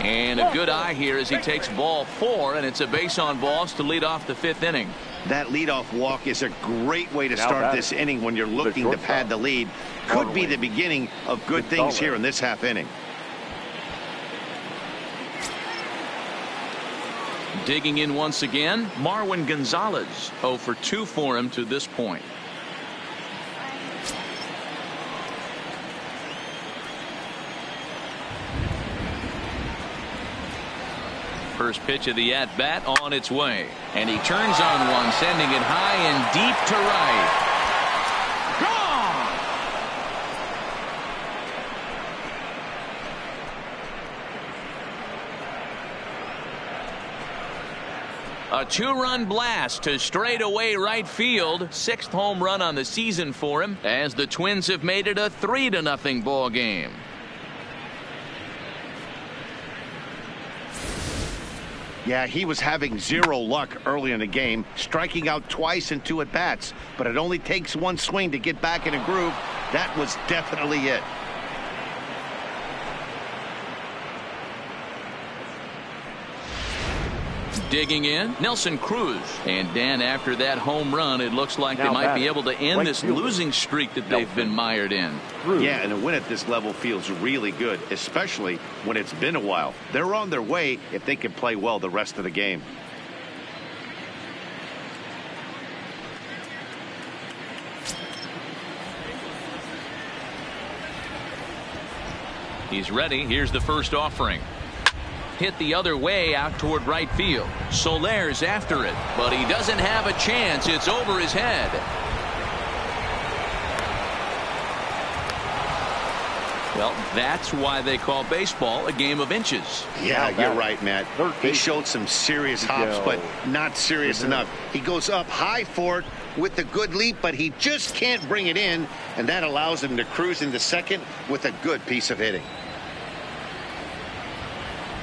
And a good eye here as he takes ball 4, and it's a base on balls to lead off the 5th inning. That leadoff walk is a great way to start this inning when you're looking to pad the lead. Could be the beginning of good things here in this half inning. Digging in once again, Marwin Gonzalez. 0 for 2 for him to this point. First pitch of the at-bat on its way. And he turns on one, sending it high and deep to right. A 2-run blast to straightaway right field. 6th home run on the season for him, as the Twins have made it a 3-0 ball game. Yeah, he was having zero luck early in the game, striking out twice in 2 at-bats, but it only takes one swing to get back in a groove. That was definitely it. Digging in, Nelson Cruz. And Dan, after that home run, it looks like they might be able to end this losing streak that they've been mired in. Yeah, and a win at this level feels really good, especially when it's been a while. They're on their way if they can play well the rest of the game. He's ready. Here's the first offering. Hit the other way out toward right field. Soler's after it, but he doesn't have a chance. It's over his head. Well, that's why they call baseball a game of inches. Yeah, you're right, Matt. He showed some serious hops, but not serious enough. He goes up high for it with a good leap, but he just can't bring it in, and that allows him to cruise into second with a good piece of hitting.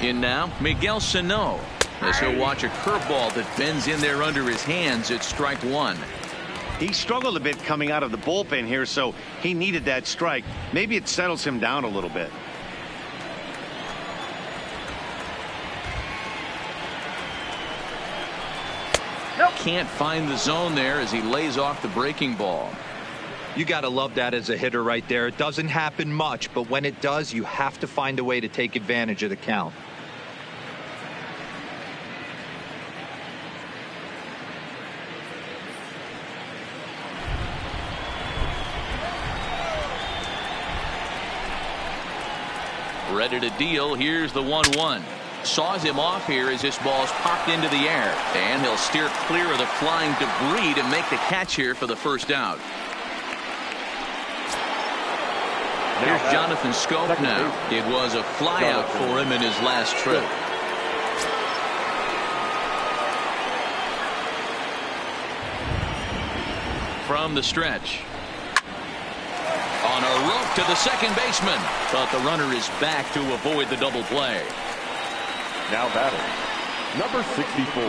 In now, Miguel Sano, as he'll watch a curveball that bends in there under his hands at strike 1. He struggled a bit coming out of the bullpen here, so he needed that strike. Maybe it settles him down a little bit. can't find the zone there as he lays off the breaking ball. You got to love that as a hitter right there. It doesn't happen much, but when it does, you have to find a way to take advantage of the count. Ready to deal. Here's the 1-1. Saws him off here as this ball's popped into the air. And he'll steer clear of the flying debris to make the catch here for the first out. Here's Jonathan Scope now. It was a flyout for him in his last trip. From the stretch. On a rope to the second baseman. But the runner is back to avoid the double play. Now batting, number 64.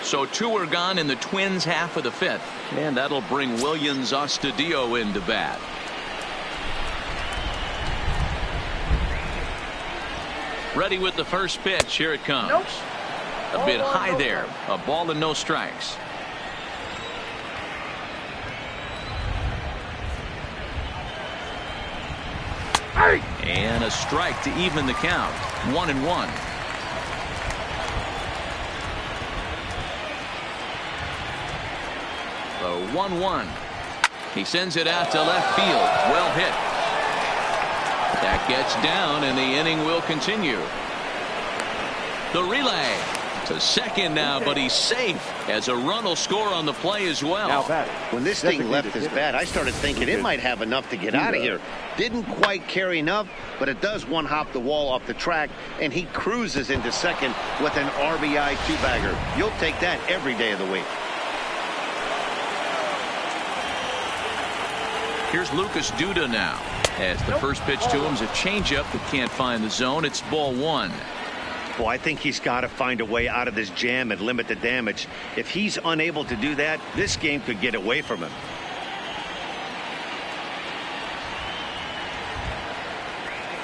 So 2 are gone in the Twins' half of the 5th. And that'll bring Williams Astudillo into bat. Ready with the first pitch. Here it comes. A bit high there. A ball and no strikes. And a strike to even the count. 1-1. The 1-1. He sends it out to left field. Well hit. That gets down, and the inning will continue. The relay to second now, but he's safe as a run will score on the play as well. When this thing left his bat, I started thinking it might have enough to get out of here. Didn't quite carry enough, but it does one-hop the wall off the track, and he cruises into second with an RBI 2-bagger. You'll take that every day of the week. Here's Lucas Duda now. As the first pitch to him is a changeup that can't find the zone. It's ball 1. Well, I think he's got to find a way out of this jam and limit the damage. If he's unable to do that, this game could get away from him.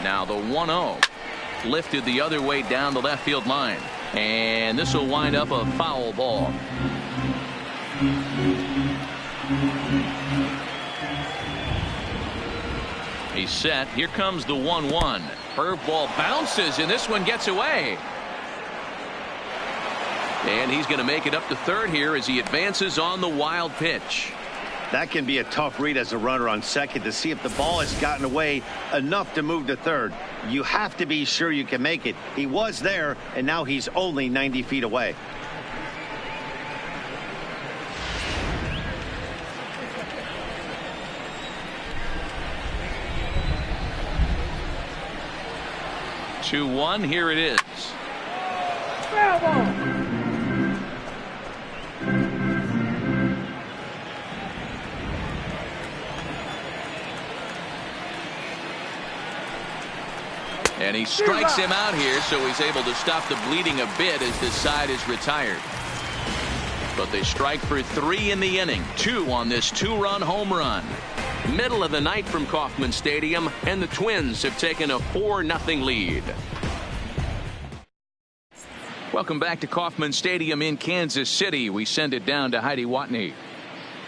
Now the 1-0. Lifted the other way down the left field line. And this will wind up a foul ball. He's set. Here comes the 1-1. Curveball bounces, and this one gets away. And he's going to make it up to third here as he advances on the wild pitch. That can be a tough read as a runner on second to see if the ball has gotten away enough to move to third. You have to be sure you can make it. He was there, and now he's only 90 feet away. Two-1, here it is. And he strikes him out here, so he's able to stop the bleeding a bit as this side is retired. But they strike for 3 in the inning. 2 on this 2-run home run. Middle of the night from Kauffman Stadium, and the Twins have taken a 4-0 lead. Welcome back to Kauffman Stadium in Kansas City. We send it down to Heidi Watney.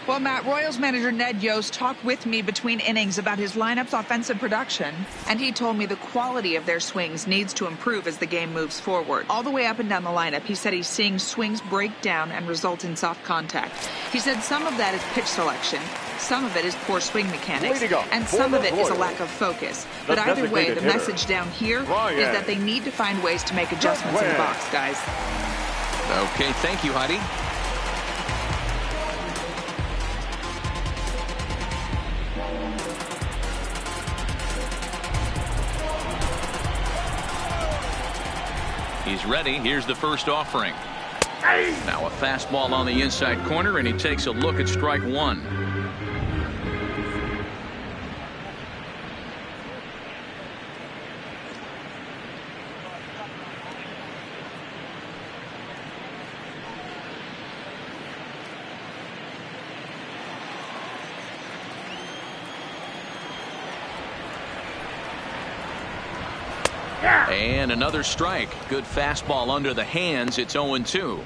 Well, Matt, Royals manager Ned Yost talked with me between innings about his lineup's offensive production, and he told me the quality of their swings needs to improve as the game moves forward. All the way up and down the lineup, he said he's seeing swings break down and result in soft contact. He said some of that is pitch selection, some of it is poor swing mechanics, and some of it is a lack of focus. But either way, the message down here is that they need to find ways to make adjustments in the box, guys. Okay, thank you, Heidi. He's ready. Here's the first offering. Now a fastball on the inside corner, and he takes a look at strike 1. And another strike. Good fastball under the hands. It's 0-2.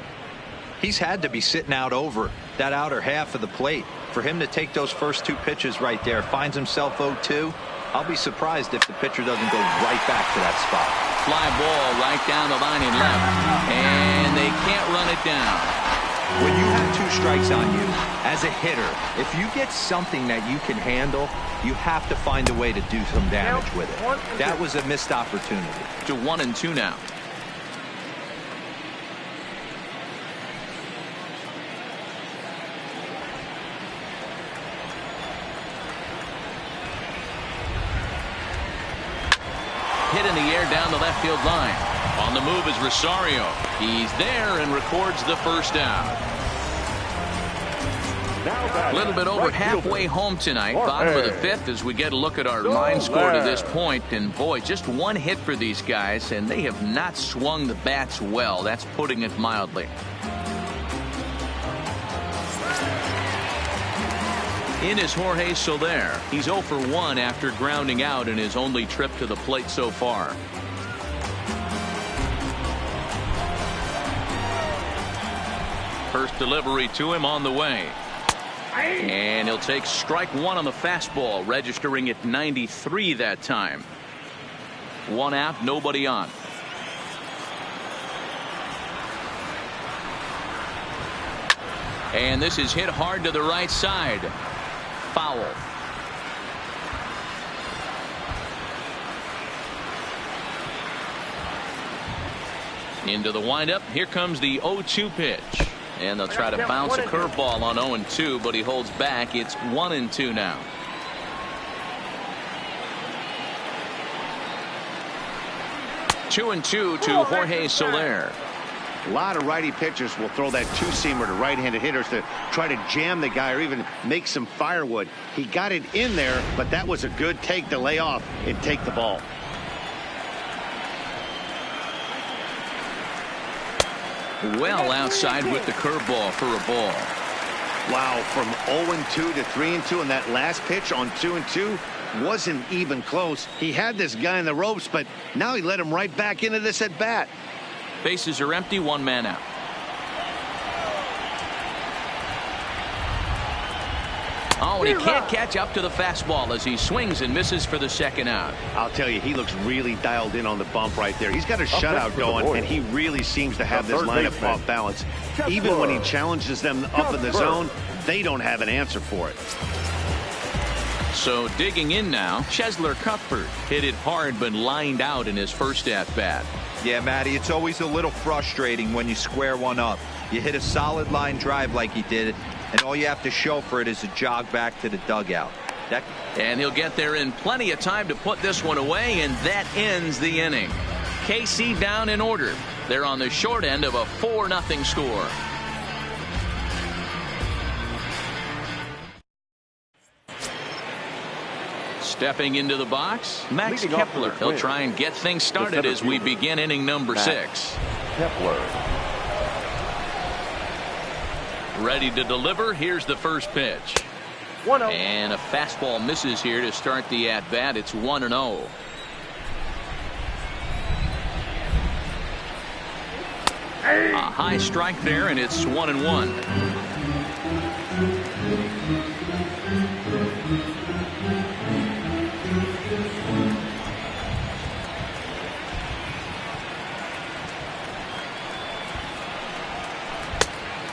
He's had to be sitting out over that outer half of the plate. For him to take those first 2 pitches right there, finds himself 0-2. I'll be surprised if the pitcher doesn't go right back to that spot. Fly ball right down the line and left. And they can't run it down. When you have 2 strikes on you, as a hitter, if you get something that you can handle, you have to find a way to do some damage with it. That was a missed opportunity. To 1-2 now. Hit in the air down the left field line. On the move is Rosario. He's there and records the first out. A little bit over halfway home tonight. Bottom of the 5th as we get a look at our line score to this point. And boy, just 1 hit for these guys, and they have not swung the bats well. That's putting it mildly. In is Jorge Soler. He's 0 for 1 after grounding out in his only trip to the plate so far. First delivery to him on the way. And he'll take strike 1 on the fastball, registering at 93 that time. 1 out, nobody on. And this is hit hard to the right side. Foul. Into the windup. Here comes the 0-2 pitch. And they'll try to bounce a curveball on 0-2, but he holds back. It's 1-2 now. Two and two to Jorge Soler. A lot of righty pitchers will throw that 2-seamer to right-handed hitters to try to jam the guy or even make some firewood. He got it in there, but that was a good take to lay off and take the ball. Well outside with the curveball for a ball. Wow, from 0-2 to 3-2, and that last pitch on 2-2 wasn't even close. He had this guy in the ropes, but now he let him right back into this at bat. Bases are empty, 1 man out. Oh, and he can't catch up to the fastball as he swings and misses for the second out. I'll tell you, he looks really dialed in on the bump right there. He's got a shutout going, and he really seems to have this lineup off balance. Even when he challenges them up in the zone, they don't have an answer for it. So digging in now, Chesler Cuthbert hit it hard but lined out in his first at-bat. Yeah, Matty, it's always a little frustrating when you square one up. You hit a solid line drive like he did, and all you have to show for it is a jog back to the dugout. And he'll get there in plenty of time to put this one away, and that ends the inning. KC down in order. They're on the short end of a 4-0 score. Stepping into the box, Max Kepler. He'll try and get things started as we begin inning number 6. Kepler. Ready to deliver. Here's the first pitch. 1-0. And a fastball misses here to start the at-bat. It's 1-0. A high strike there, and it's 1-1.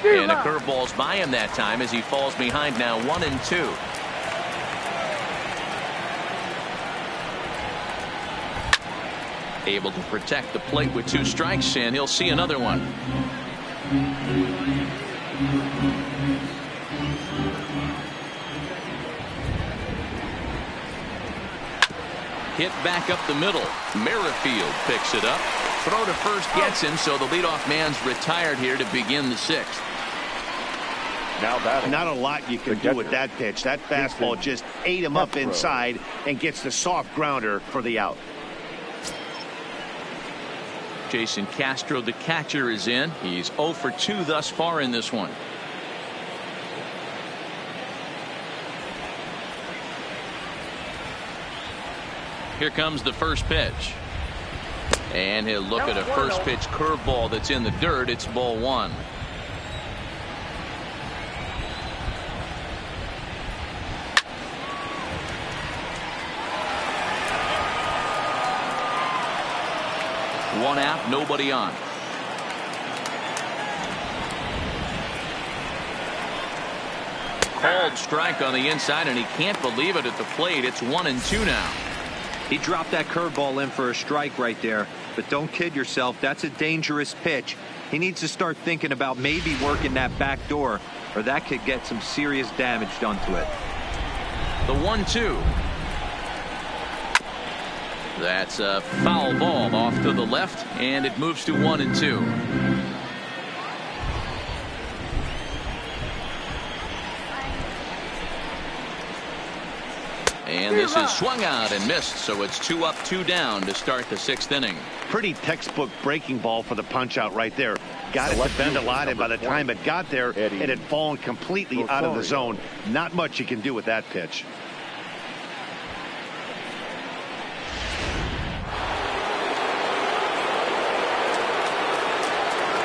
And a curveball's by him that time as he falls behind now 1-2. Able to protect the plate with 2 strikes, and he'll see another one. Hit back up the middle. Merrifield picks it up. Throw to first gets him, so the leadoff man's retired here to begin the 6th. Now batting. Not a lot you can do with that pitch. That fastball just ate him up inside and gets the soft grounder for the out. Jason Castro, the catcher, is in. He's 0 for 2 thus far in this one. Here comes the first pitch. And he'll look at a first pitch curveball that's in the dirt. It's ball one. One out, nobody on. Called strike on the inside, and he can't believe it at the plate. It's 1-2 now. He dropped that curveball in for a strike right there, but don't kid yourself. That's a dangerous pitch. He needs to start thinking about maybe working that back door, or that could get some serious damage done to it. The 1-2. That's a foul ball off to the left, and it moves to 1-2. And this is swung out and missed, so it's 2 up, 2 down to start the 6th inning. Pretty textbook breaking ball for the punch out right there. Got it to bend a lot, and by the time it got there, it had fallen completely out of the zone. Not much you can do with that pitch.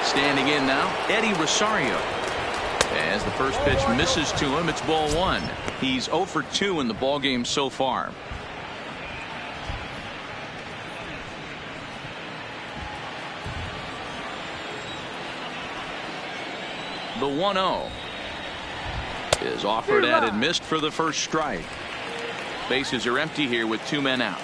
Standing in now, Eddie Rosario. As the first pitch misses to him, it's ball one. He's 0 for 2 in the ballgame so far. The 1-0 is offered at and missed for the first strike. Bases are empty here with 2 men out.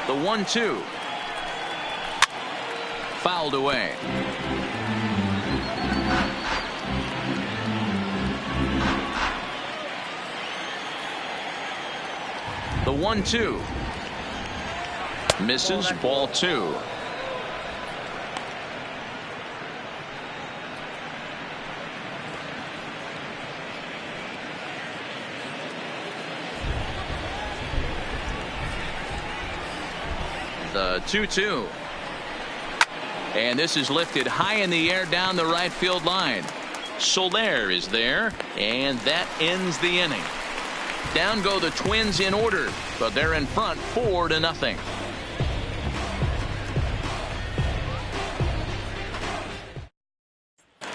The 1-2 fouled away. The 1-2 misses, ball 2. The 2-2. And this is lifted high in the air down the right field line. Soler is there, and that ends the inning. Down go the Twins in order, but they're in front 4-0.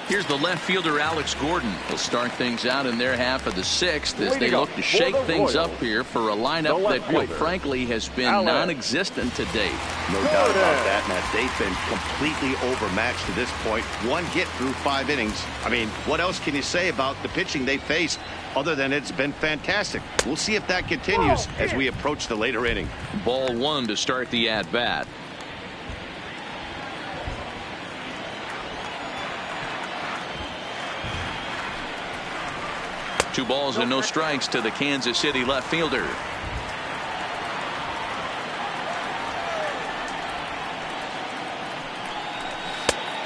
Here's the left fielder, Alex Gordon. Will start things out in their half of the 6th as they look to shake things up here for a lineup that, quite frankly, has been non-existent to date. No doubt about that, Matt. They've been completely overmatched to this point. One hit through 5 innings. I mean, what else can you say about the pitching they faced other than it's been fantastic? We'll see if that continues as we approach the later inning. Ball 1 to start the at-bat. Two balls and no strikes to the Kansas City left fielder.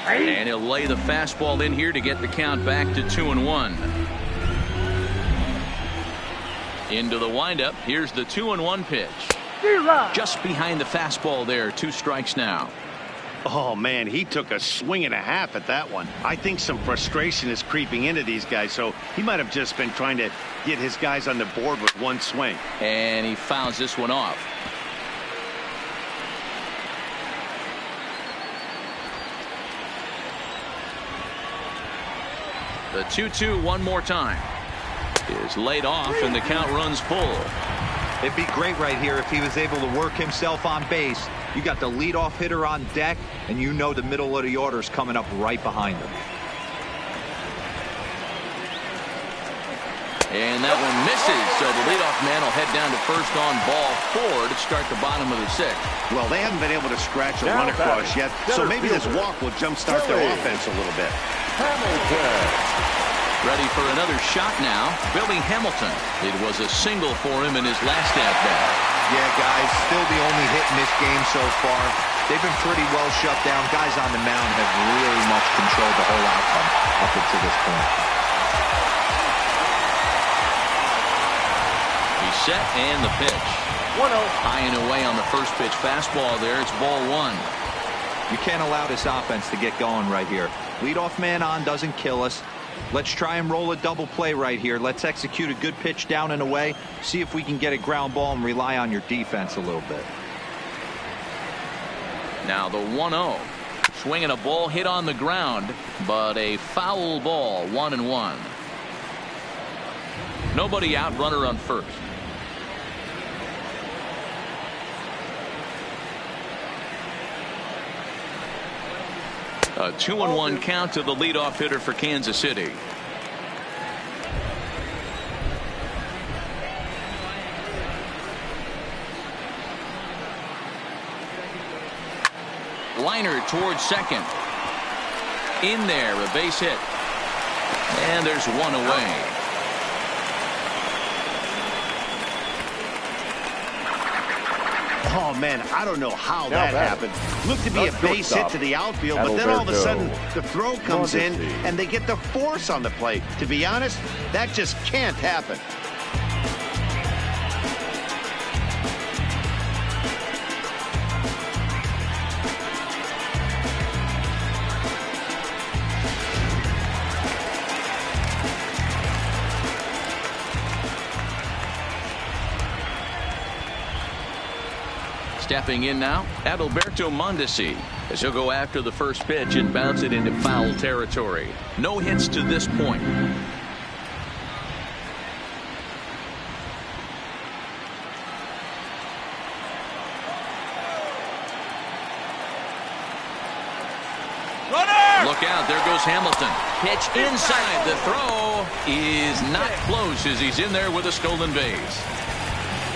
And he'll lay the fastball in here to get the count back to 2-1. Into the windup. Here's the 2-1 pitch. Just behind the fastball there. 2 strikes now. Oh, man, he took a swing and a half at that one. I think some frustration is creeping into these guys, so he might have just been trying to get his guys on the board with one swing. And he fouls this one off. The 2-2 one more time is laid off, and the count runs full. It'd be great right here if he was able to work himself on base. You got the leadoff hitter on deck, and you know the middle of the order is coming up right behind him. And that one misses, so the leadoff man will head down to first on ball 4 to start the bottom of the 6th. Well, they haven't been able to scratch a run across yet, so maybe this walk will jumpstart their offense a little bit. Ready for another shot now, Billy Hamilton. It was a single for him in his last at-bat. Yeah, guys, still the only hit in this game so far. They've been pretty well shut down. Guys on the mound have really much controlled the whole outcome up until this point. He's set, and the pitch. 1-0. High and away on the first pitch fastball there. It's ball 1. You can't allow this offense to get going right here. Leadoff man on doesn't kill us. Let's try and roll a double play right here. Let's execute a good pitch down and away. See if we can get a ground ball and rely on your defense a little bit. Now the 1-0. Swinging a ball hit on the ground, but a foul ball. 1-1. Nobody out, runner on first. A 2-1 count to the leadoff hitter for Kansas City. Liner towards second. In there, a base hit. And there's one away. Oh, man, I don't know how that happened. Looked to be a base hit to the outfield, but then all of a sudden the throw comes in and they get the force on the plate. To be honest, that just can't happen. Stepping in now, Adalberto Mondesi, as he'll go after the first pitch and bounce it into foul territory. No hits to this point. Look out, there goes Hamilton. Pitch inside. The throw is not close as he's in there with a stolen base.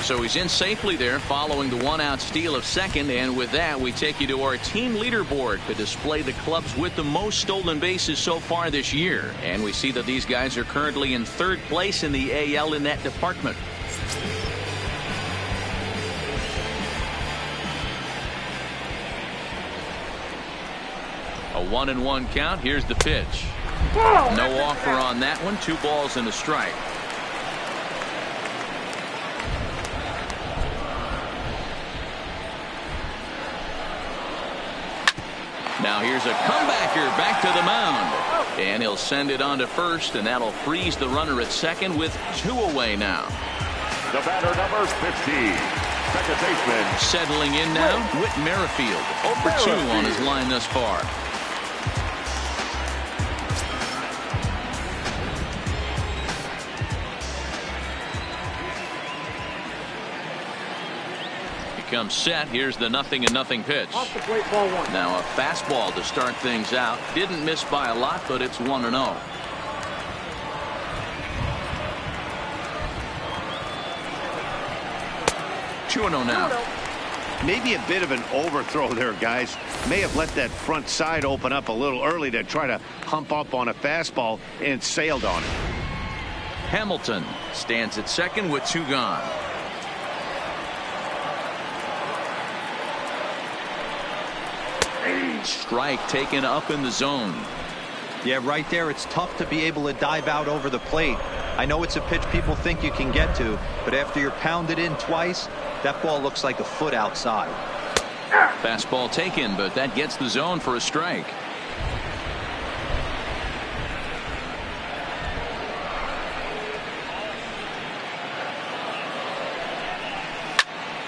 So he's in safely there following the one-out steal of second. And with that, we take you to our team leaderboard to display the clubs with the most stolen bases so far this year. And we see that these guys are currently in third place in the AL in that department. A 1-1 count. Here's the pitch. No offer on that one. 2 balls and a strike. Now here's a comebacker back to the mound. And he'll send it on to first, and that'll freeze the runner at second with 2 away now. The batter, number 15, second baseman. Settling in now, Whit Merrifield. 0 for 2 on his line thus far. Comes set. Here's the 0-0 pitch. Off the plate, ball 1. Now a fastball to start things out. Didn't miss by a lot, but it's 1-0. 2-0 now. Maybe a bit of an overthrow there, guys. May have let that front side open up a little early to try to hump up on a fastball and sailed on it. Hamilton stands at second with 2 gone. Strike taken up in the zone. Yeah, right there, it's tough to be able to dive out over the plate. I know it's a pitch people think you can get to, but after you're pounded in twice, that ball looks like a foot outside. Fastball taken, but that gets the zone for a strike.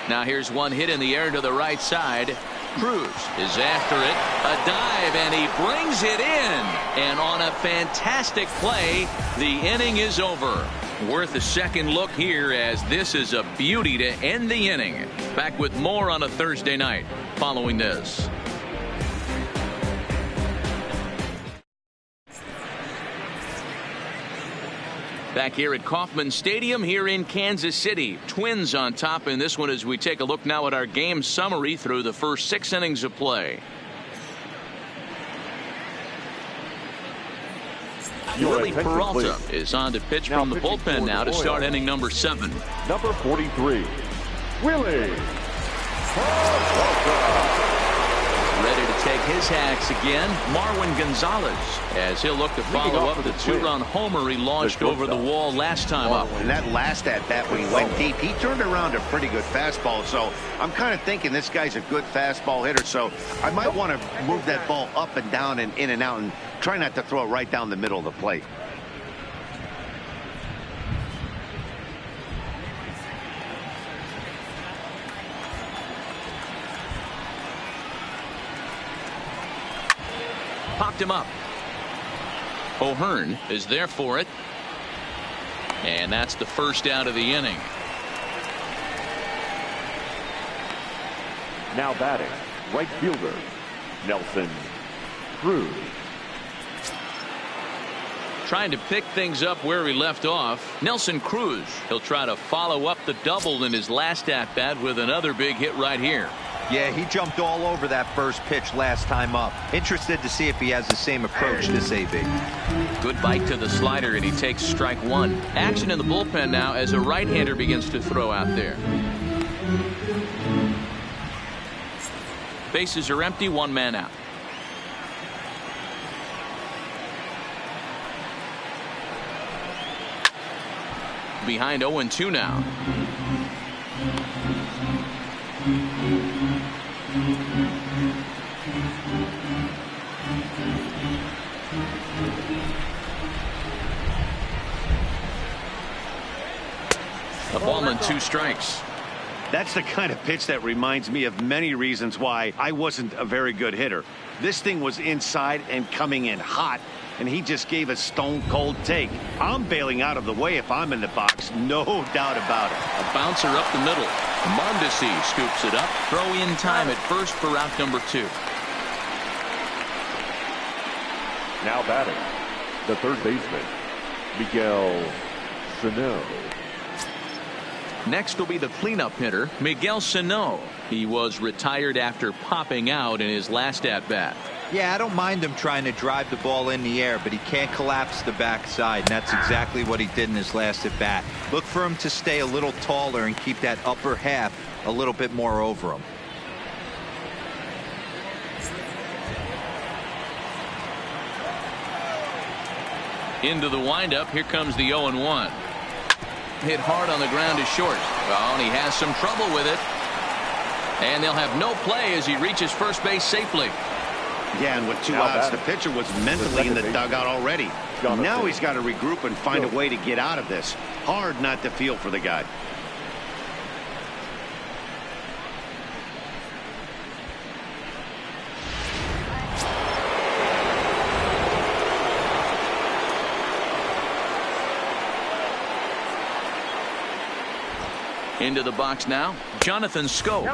Now here's one hit in the air to the right side. Cruz is after it. A dive, and he brings it in. And on a fantastic play, the inning is over. Worth a second look here, as this is a beauty to end the inning. Back with more on a Thursday night following this. Back here at Kauffman Stadium here in Kansas City. Twins on top in this one as we take a look now at our game summary through the first 6 innings of play. Willie Peralta is on to pitch from the bullpen now to start inning number 7. Number 43, Willie Peralta. Ready to take take his hacks again. Marwin Gonzalez, as he'll look to follow up the two-run homer he launched over the wall last time up. And that last at-bat when he went deep, he turned around a pretty good fastball. So I'm kind of thinking this guy's a good fastball hitter. So I might want to move that ball up and down and in and out and try not to throw it right down the middle of the plate. Popped him up. O'Hearn is there for it. And that's the first out of the inning. Now batting, right fielder, Nelson Cruz. Trying to pick things up where he left off. Nelson Cruz. He'll try to follow up the double in his last at-bat with another big hit right here. Yeah, he jumped all over that first pitch last time up. Interested to see if he has the same approach this AB. Good bite to the slider, and he takes strike one. Action in the bullpen now as a right-hander begins to throw out there. Bases are empty, one man out. Behind 0-2 now. A ball and 2 strikes. That's the kind of pitch that reminds me of many reasons why I wasn't a very good hitter. This thing was inside and coming in hot, and he just gave a stone-cold take. I'm bailing out of the way if I'm in the box, no doubt about it. A bouncer up the middle. Mondesi scoops it up. Throw in time at first for out number 2. Now batting, the third baseman, Miguel Sano. Next will be the cleanup hitter, Miguel Sano. He was retired after popping out in his last at-bat. Yeah, I don't mind him trying to drive the ball in the air, but he can't collapse the backside, and that's exactly what he did in his last at-bat. Look for him to stay a little taller and keep that upper half a little bit more over him. Into the windup, here comes the 0-1. Hit hard on the ground is short. Oh, and he has some trouble with it. And they'll have no play as he reaches first base safely. Yeah, and with 2 outs, the pitcher was mentally in the dugout already. Now he's got to regroup and find a way to get out of this. Hard not to feel for the guy. Into the box now, Jonathan Scope,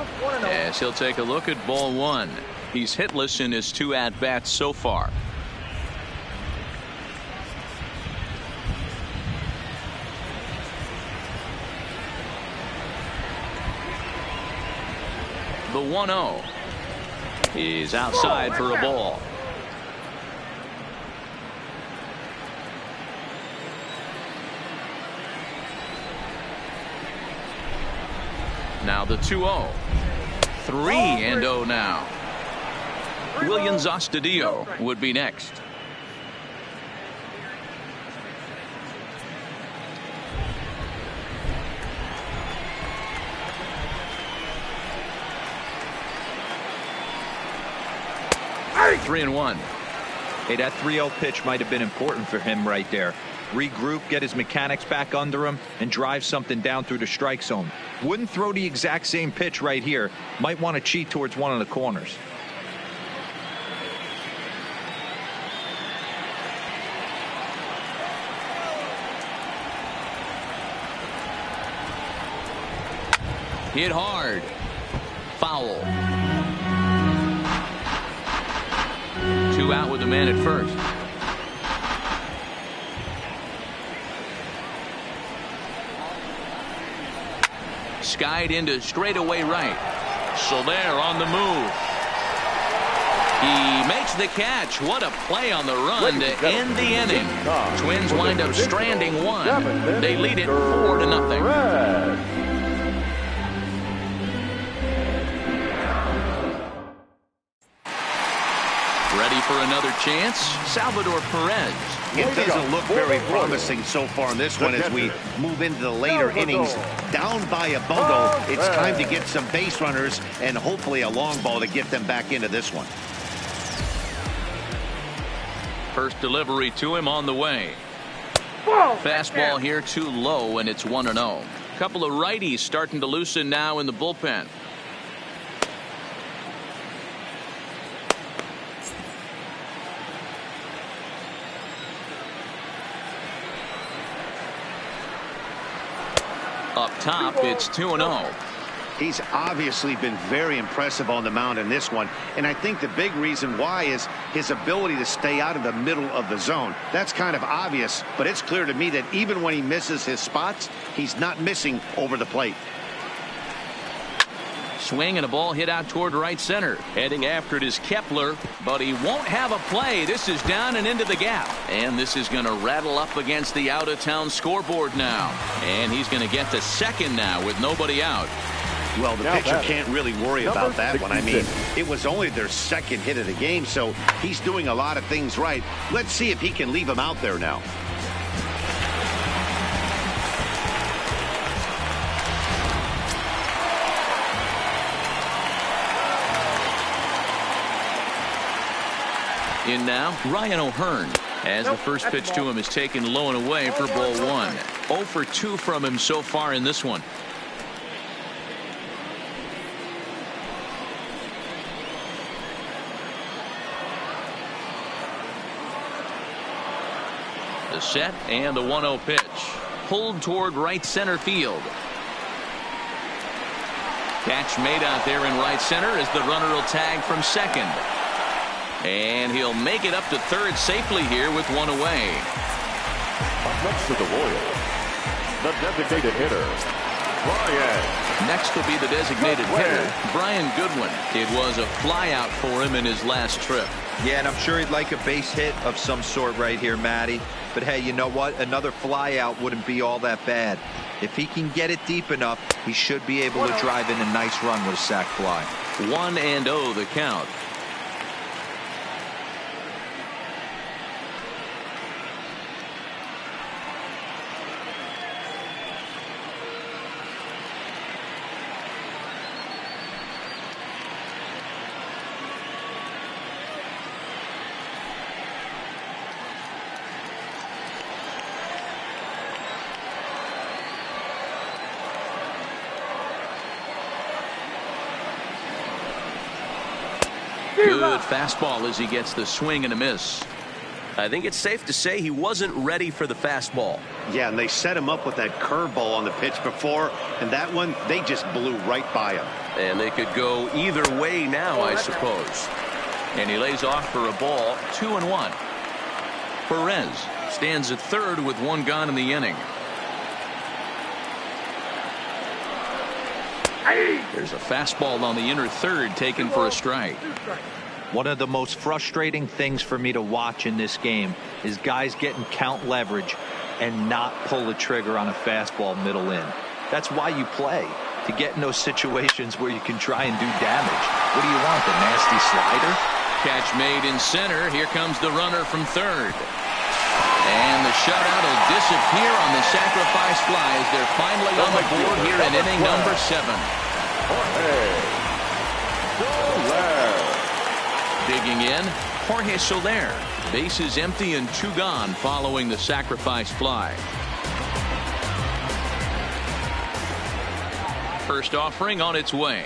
as he'll take a look at ball 1. He's hitless in his 2 at-bats so far. The 1-0 is outside for a ball. Now the 2-0. 3-0 now. Williams Astudillo would be next. Hey. 3-1. Hey, that 3-0 pitch might have been important for him right there. Regroup, get his mechanics back under him, and drive something down through the strike zone. Wouldn't throw the exact same pitch right here. Might want to cheat towards one of the corners. Hit hard. Foul. 2 out with the man at first. Skied into straightaway right. Soler on the move. He makes the catch. What a play on the run to end the inning. Twins wind up stranding 1. They lead it 4-0. another chance. Salvador Perez. It doesn't look very promising so far in this one as we move into the later innings. Down by a bundle, it's time to get some base runners and hopefully a long ball to get them back into this one. First delivery to him on the way. Fastball here too low, and it's 1-0. Couple of righties starting to loosen now in the bullpen. Up top, it's 2-0. He's obviously been very impressive on the mound in this one, and I think the big reason why is his ability to stay out of the middle of the zone. That's kind of obvious, but it's clear to me that even when he misses his spots, he's not missing over the plate. Swing and a ball hit out toward right center. Heading after it is Kepler, but he won't have a play. This is down and into the gap. And this is going to rattle up against the out-of-town scoreboard now. And he's going to get to second now with nobody out. Well, the pitcher can't really worry about that one. I mean, it was only their second hit of the game, so he's doing a lot of things right. Let's see if he can leave him out there now. In now, Ryan O'Hearn, as the first pitch to him is taken low and away for ball one. 0 for 2 from him so far in this one. The set and the 1-0 pitch. Pulled toward right center field. Catch made out there in right center as the runner will tag from second. And he'll make it up to third safely here with one away. Up next to the Royals, the designated hitter, Brian. Next will be the designated hitter, Brian Goodwin. It was a flyout for him in his last trip. Yeah, and I'm sure he'd like a base hit of some sort right here, Matty. But hey, you know what? Another flyout wouldn't be all that bad. If he can get it deep enough, he should be able to drive in a nice run with a sac fly. 1-0 the count. Good fastball as he gets the swing and a miss. I think it's safe to say he wasn't ready for the fastball. Yeah, and they set him up with that curveball on the pitch before, and that one, they just blew right by him. And they could go either way now, I suppose. And he lays off for a ball, 2-1. Perez stands at third with one gone in the inning. There's a fastball on the inner third taken for a strike. One of the most frustrating things for me to watch in this game is guys getting count leverage and not pull the trigger on a fastball middle in. That's why you play, to get in those situations where you can try and do damage. What do you want, the nasty slider? Catch made in center. Here comes the runner from third. And the shutout will disappear on the sacrifice fly as they're finally on the board here in inning number 7. Digging in, Jorge Soler. Bases empty and 2 gone following the sacrifice fly. First offering on its way.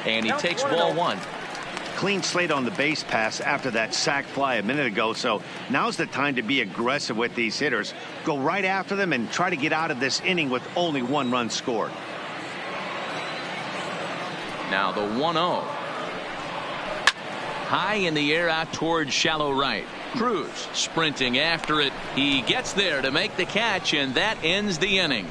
And he takes ball 1. Clean slate on the base pass after that sac fly a minute ago, so now's the time to be aggressive with these hitters. Go right after them and try to get out of this inning with only 1 run scored. Now the 1-0. High in the air out towards shallow right. Cruz sprinting after it. He gets there to make the catch, and that ends the inning.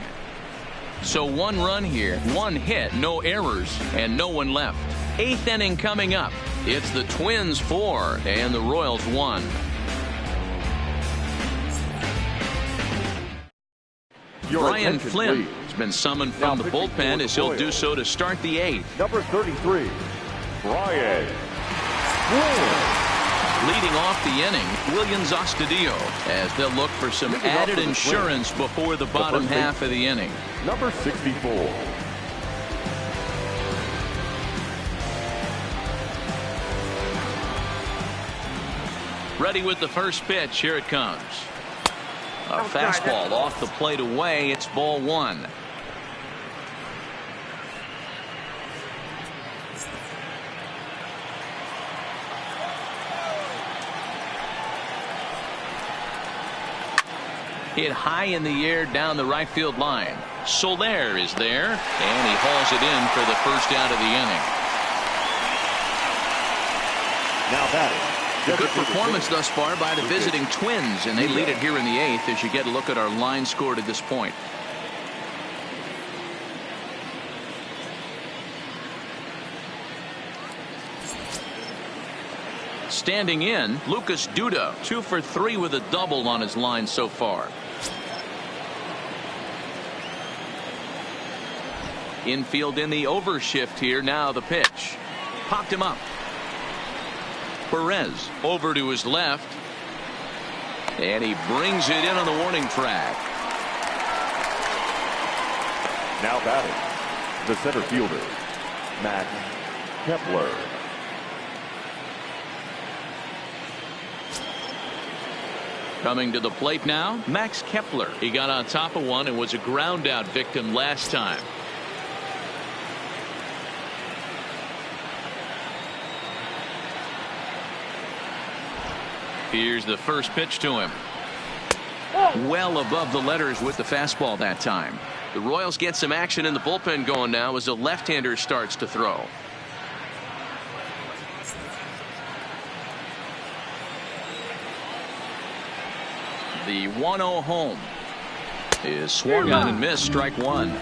So 1 run here, 1 hit, no errors, and no one left. 8th inning coming up. It's the Twins 4 and the Royals 1. Brian Flynn has been summoned from the bullpen as he'll do so to start the 8th. Number 33, Brian Flynn. Leading off the inning, Williams Astudillo, as they'll look for some added insurance before the bottom half of the inning. Number 64. Ready with the first pitch. Here it comes. A fastball off the plate away. It's ball one. Hit high in the air down the right field line. Soler is there, and he hauls it in for the first out of the inning. Now batting. A good performance thus far by the visiting Twins, and they lead it here in the 8th as you get a look at our line score to this point. Standing in, Lucas Duda, 2 for 3 with a double on his line so far. Infield in the overshift here. Now the pitch. Popped him up. Perez over to his left. And he brings it in on the warning track. Now batting, the center fielder, Max Kepler. Coming to the plate now, Max Kepler. He got on top of one and was a ground out victim last time. Here's the first pitch to him. Well above the letters with the fastball that time. The Royals get some action in the bullpen going now as the left-hander starts to throw. The 1-0 home is swung on and missed. Strike one.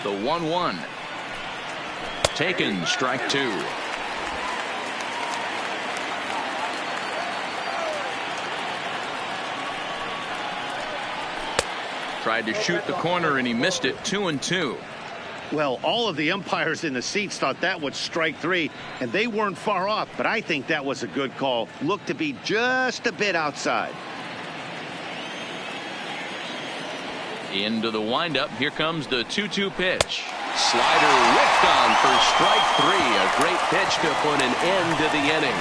The 1-1. Taken. Strike two. Tried to shoot the corner and he missed it. 2-2. Well, all of the umpires in the seats thought that was strike three, and they weren't far off, but I think that was a good call. Looked to be just a bit outside. Into the windup. Here comes the 2-2 pitch. Slider whipped on for strike three. A great pitch to put an end to the inning.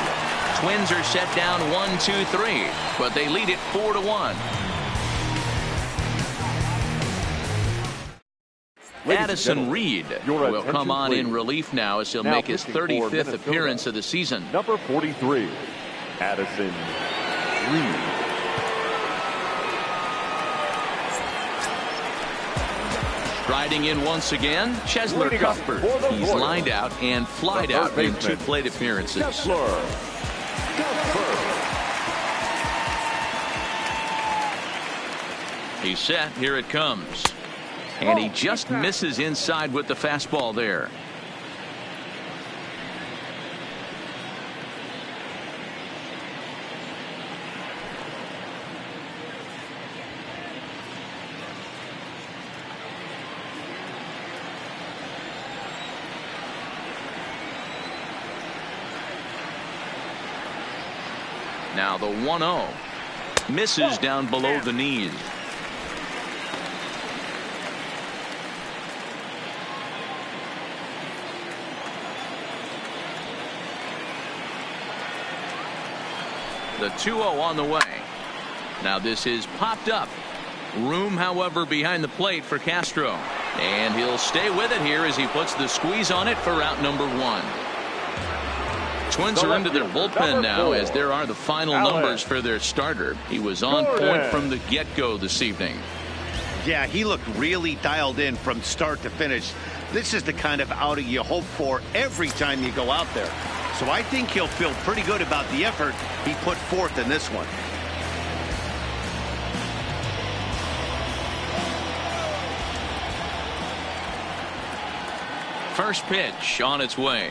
Twins are set down 1-2-3, but they lead it 4-1. Addison Reed will come on in relief now as he'll make his 35th appearance of the season. Number 43, Addison Reed. Striding in once again, Chesler Cuthbert. He's lined out and flied out in 2 plate appearances. He's set. Here it comes. And he just misses inside with the fastball there. Now the 1-0 misses down below the knees. The 2-0 on the way. Now this is popped up. Room, however, behind the plate for Castro. And he'll stay with it here as he puts the squeeze on it for out number 1. Twins are into their bullpen now as there are the final numbers for their starter. He was on point from the get-go this evening. Yeah, he looked really dialed in from start to finish. This is the kind of outing you hope for every time you go out there. So I think he'll feel pretty good about the effort he put forth in this one. First pitch on its way.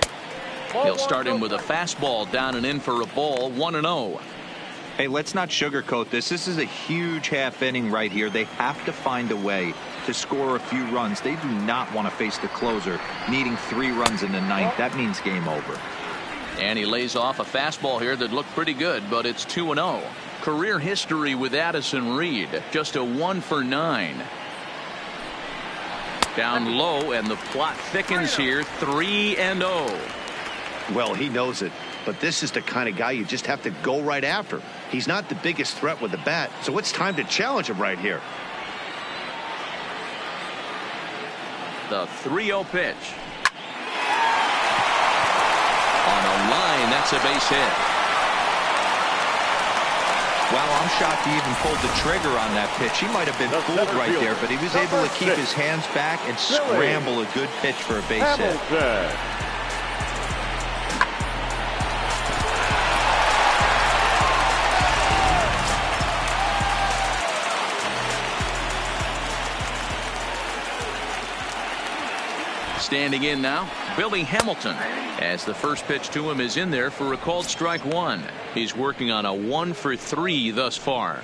He'll start him with a fastball down and in for a ball. 1-0. Hey, let's not sugarcoat this. This is a huge half inning right here. They have to find a way to score a few runs. They do not want to face the closer needing 3 runs in the 9th. That means game over. And he lays off a fastball here that looked pretty good, but it's 2-0. Career history with Addison Reed, just a 1 for 9. Down low, and the plot thickens here, 3-0. Well, he knows it, but this is the kind of guy you just have to go right after. He's not the biggest threat with the bat, so it's time to challenge him right here. The 3-0 pitch. On a line, that's a base hit. Wow, I'm shocked he even pulled the trigger on that pitch. He might have been fooled right there, but he was able to keep his hands back and scramble a good pitch for a base hit. Standing in now, Billy Hamilton, as the first pitch to him is in there for a called strike 1. He's working on a 1 for 3 thus far.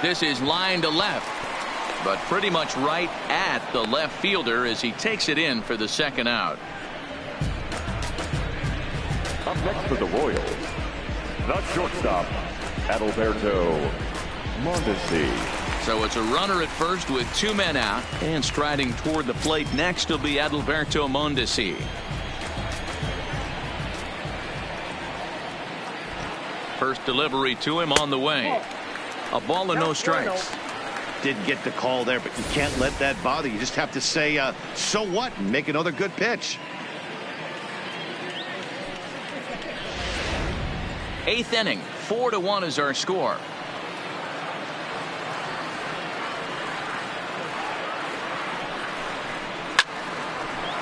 This is line to left, but pretty much right at the left fielder as he takes it in for the second out. Up next for the Royals, the shortstop, Adalberto Mondesi. So it's a runner at first with 2 men out, and striding toward the plate next will be Adalberto Mondesi. First delivery to him on the way. A ball and no strikes. Didn't get the call there, but you can't let that bother. You just have to say, so what, and make another good pitch. 8th inning, 4-1 is our score.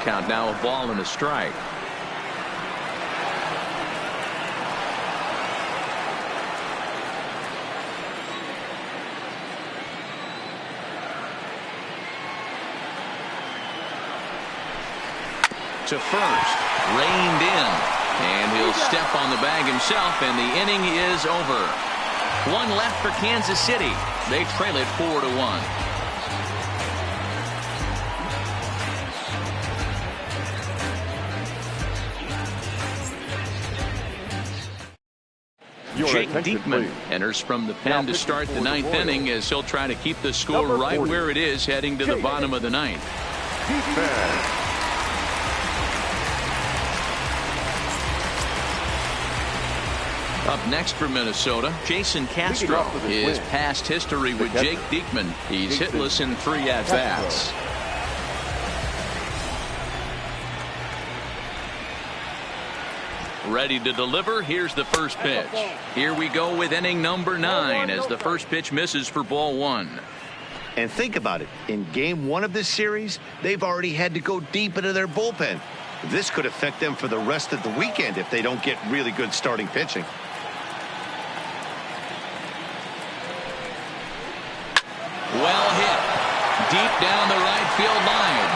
Count now, a ball and a strike. To first, reined in. And he'll step on the bag himself, and the inning is over. 1 left for Kansas City. They trail it 4-1. Jake Diekman enters from the pen to start the 9th inning as he'll try to keep the score right where it is heading to the bottom of the 9th. Up next for Minnesota, Jason Castro. His past history with Jake Diekman. He's hitless in 3 at-bats. Ready to deliver. Here's the first pitch. Here we go with inning number 9 as the first pitch misses for ball 1. And think about it. In game 1 of this series, they've already had to go deep into their bullpen. This could affect them for the rest of the weekend if they don't get really good starting pitching. Well hit. Deep down the right field line.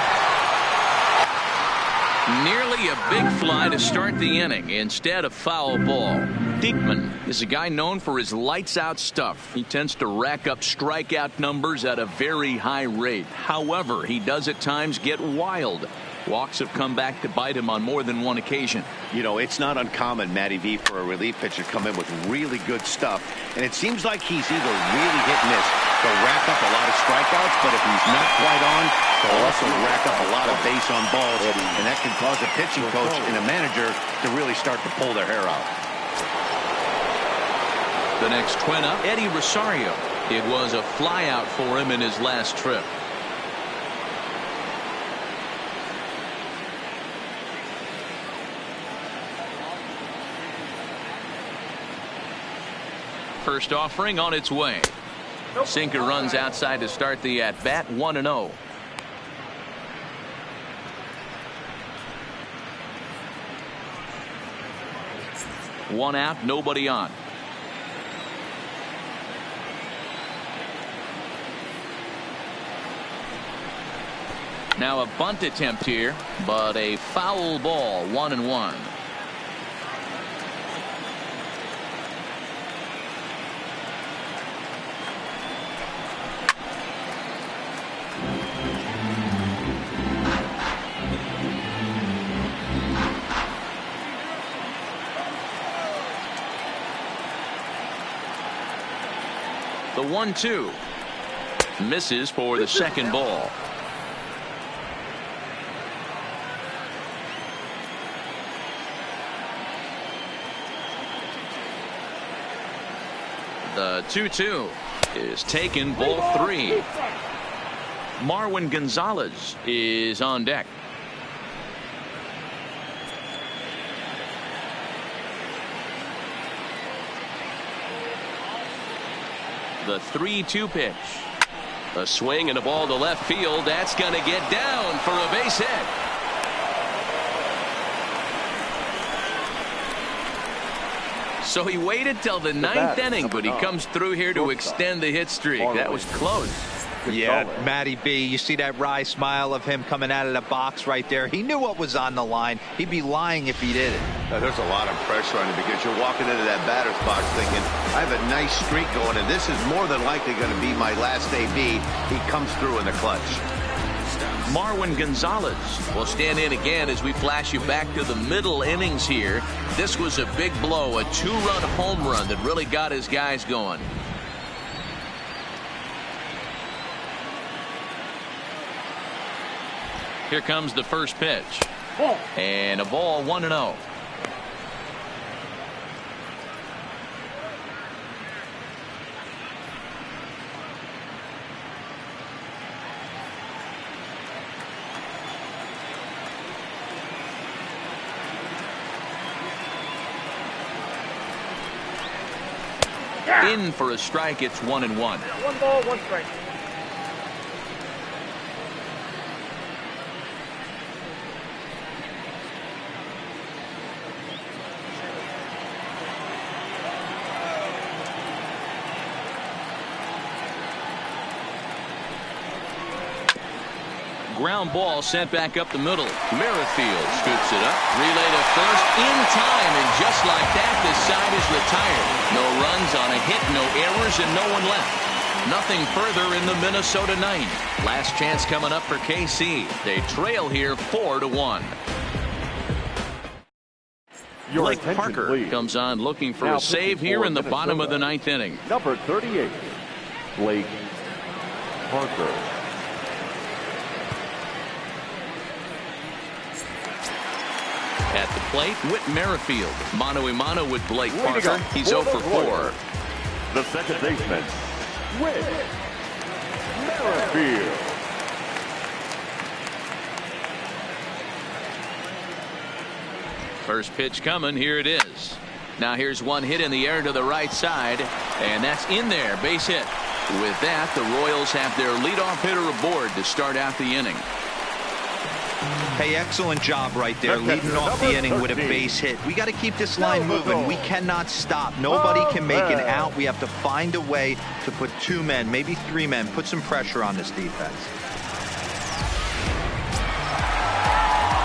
Nearly a big fly to start the inning instead of foul ball. Diekman is a guy known for his lights-out stuff. He tends to rack up strikeout numbers at a very high rate. However, he does at times get wild. Walks have come back to bite him on more than one occasion. You know, it's not uncommon, Matty V, for a relief pitcher to come in with really good stuff. And it seems like he's either really hit and miss. He'll rack up a lot of strikeouts, but if he's not quite on, he'll also rack up a lot of base on balls. And that can cause a pitching coach and a manager to really start to pull their hair out. The next twin up, Eddie Rosario. It was a flyout for him in his last trip. First offering on its way. Sinker runs outside to start the at-bat, 1-0. One out, nobody on. Now a bunt attempt here, but a foul ball, 1-1. The 1-2 misses for the second ball. The 2-2 is taken, ball 3. Marwin Gonzalez is on deck. The 3-2 pitch. A swing and a ball to left field. That's going to get down for a base hit. So he waited till the 9th inning, but he comes through here to extend the hit streak. That was close. Yeah, Matty B, you see that wry smile of him coming out of the box right there. He knew what was on the line. He'd be lying if he didn't. There's a lot of pressure on him because you're walking into that batter's box thinking, I have a nice streak going, and this is more than likely going to be my last AB. He comes through in the clutch. Marwin Gonzalez will stand in again as we flash you back to the middle innings here. This was a big blow, a 2-run home run that really got his guys going. Here comes the first pitch. And a ball, 1-0. In for a strike. It's 1-1. 1 ball, 1 strike. Ground ball sent back up the middle. Merrifield scoops it up. Relay to first in time, and just like that, the side is retired. No runs on a hit, no errors, and no one left. Nothing further in the Minnesota ninth. Last chance coming up for KC. They trail here 4-1. Blake Parker please. comes on looking for Now a save here in the bottom of the 9th inning. Number 38, Blake Parker. At the plate, Whit Merrifield. Mano-a-mano with Blake Parker. He's 0 for 4. The second baseman, Whit Merrifield. First pitch coming. Here it is. Now here's one hit in the air to the right side, and that's in there. Base hit. With that, the Royals have their leadoff hitter aboard to start out the inning. Hey, excellent job right there, leading off the inning with a base hit. We got to keep this line moving. We cannot stop. Nobody can make an out. We have to find a way to put 2 men, maybe 3 men, put some pressure on this defense.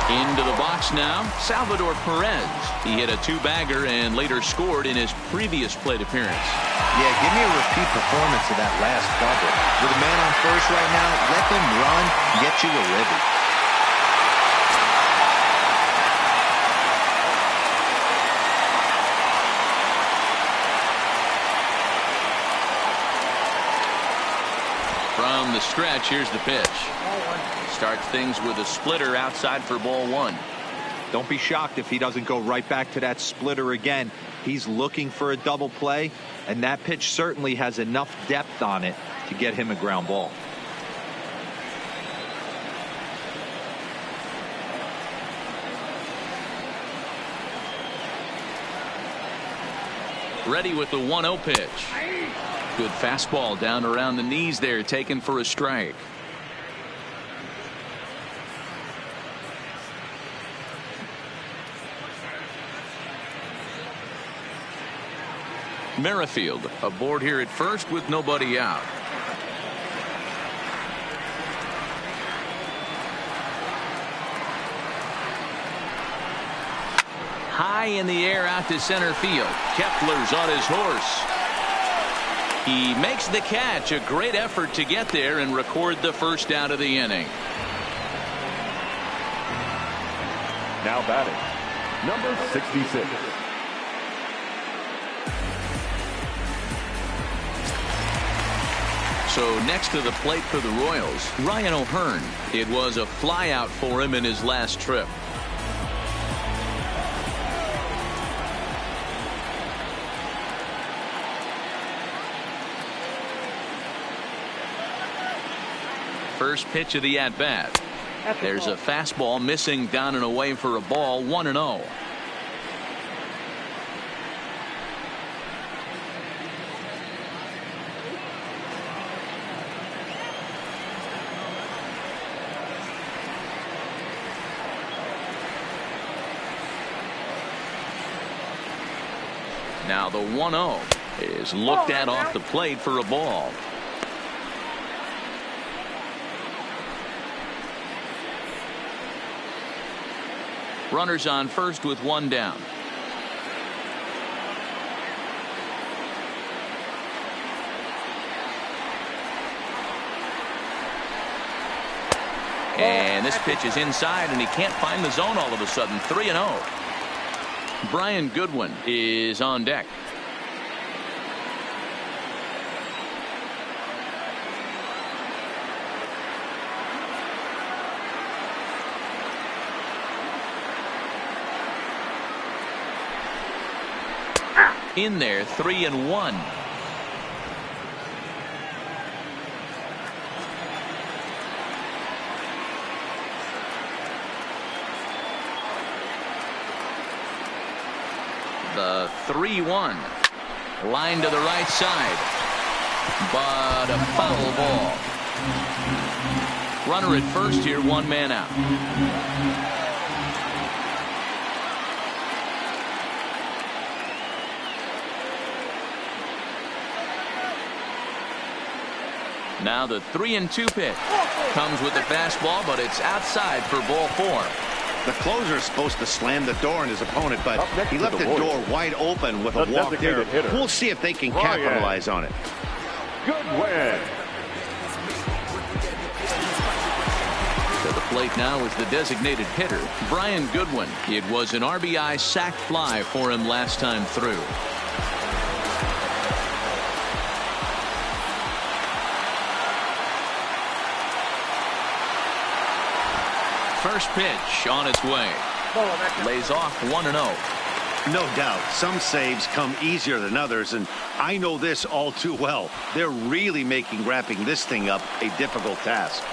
Into the box now, Salvador Perez. He hit a 2-bagger and later scored in his previous plate appearance. Yeah, give me a repeat performance of that last double. With a man on first right now, let them run, get you a ribby. From the stretch, here's the pitch. Starts things with a splitter outside for ball 1. Don't be shocked if he doesn't go right back to that splitter again. He's looking for a double play, and that pitch certainly has enough depth on it to get him a ground ball. Ready with the 1-0 pitch. Good fastball down around the knees there, taken for a strike. Merrifield aboard here at first with nobody out. high in the air out to center field. Kepler's on his horse. He makes the catch. A great effort to get there and record the first out of the inning. Now batting, number 66. So next to the plate for the Royals, Ryan O'Hearn. It was a flyout for him in his last trip. First pitch of the at-bat. There's a fastball missing down and away for a ball. 1-0. Now the 1-0 is looked at off the plate for a ball. Runners on first with one down. And this pitch is inside, and he can't find the zone all of a sudden. 3-0. Brian Goodwin is on deck. In there, 3-1. The 3-1. Line to the right side. But a foul ball. Runner at first here, one man out. Now the 3-2 pitch comes with the fastball, but it's outside for ball 4. The closer is supposed to slam the door on his opponent, but he left the door wide open with a walk there. We'll see if they can capitalize on it. Goodwin. To the plate now is the designated hitter, Brian Goodwin. It was an RBI sac fly for him last time through. First pitch on its way. Lays off 1-0. No doubt some saves come easier than others, and I know this all too well. They're really making wrapping this thing up a difficult task.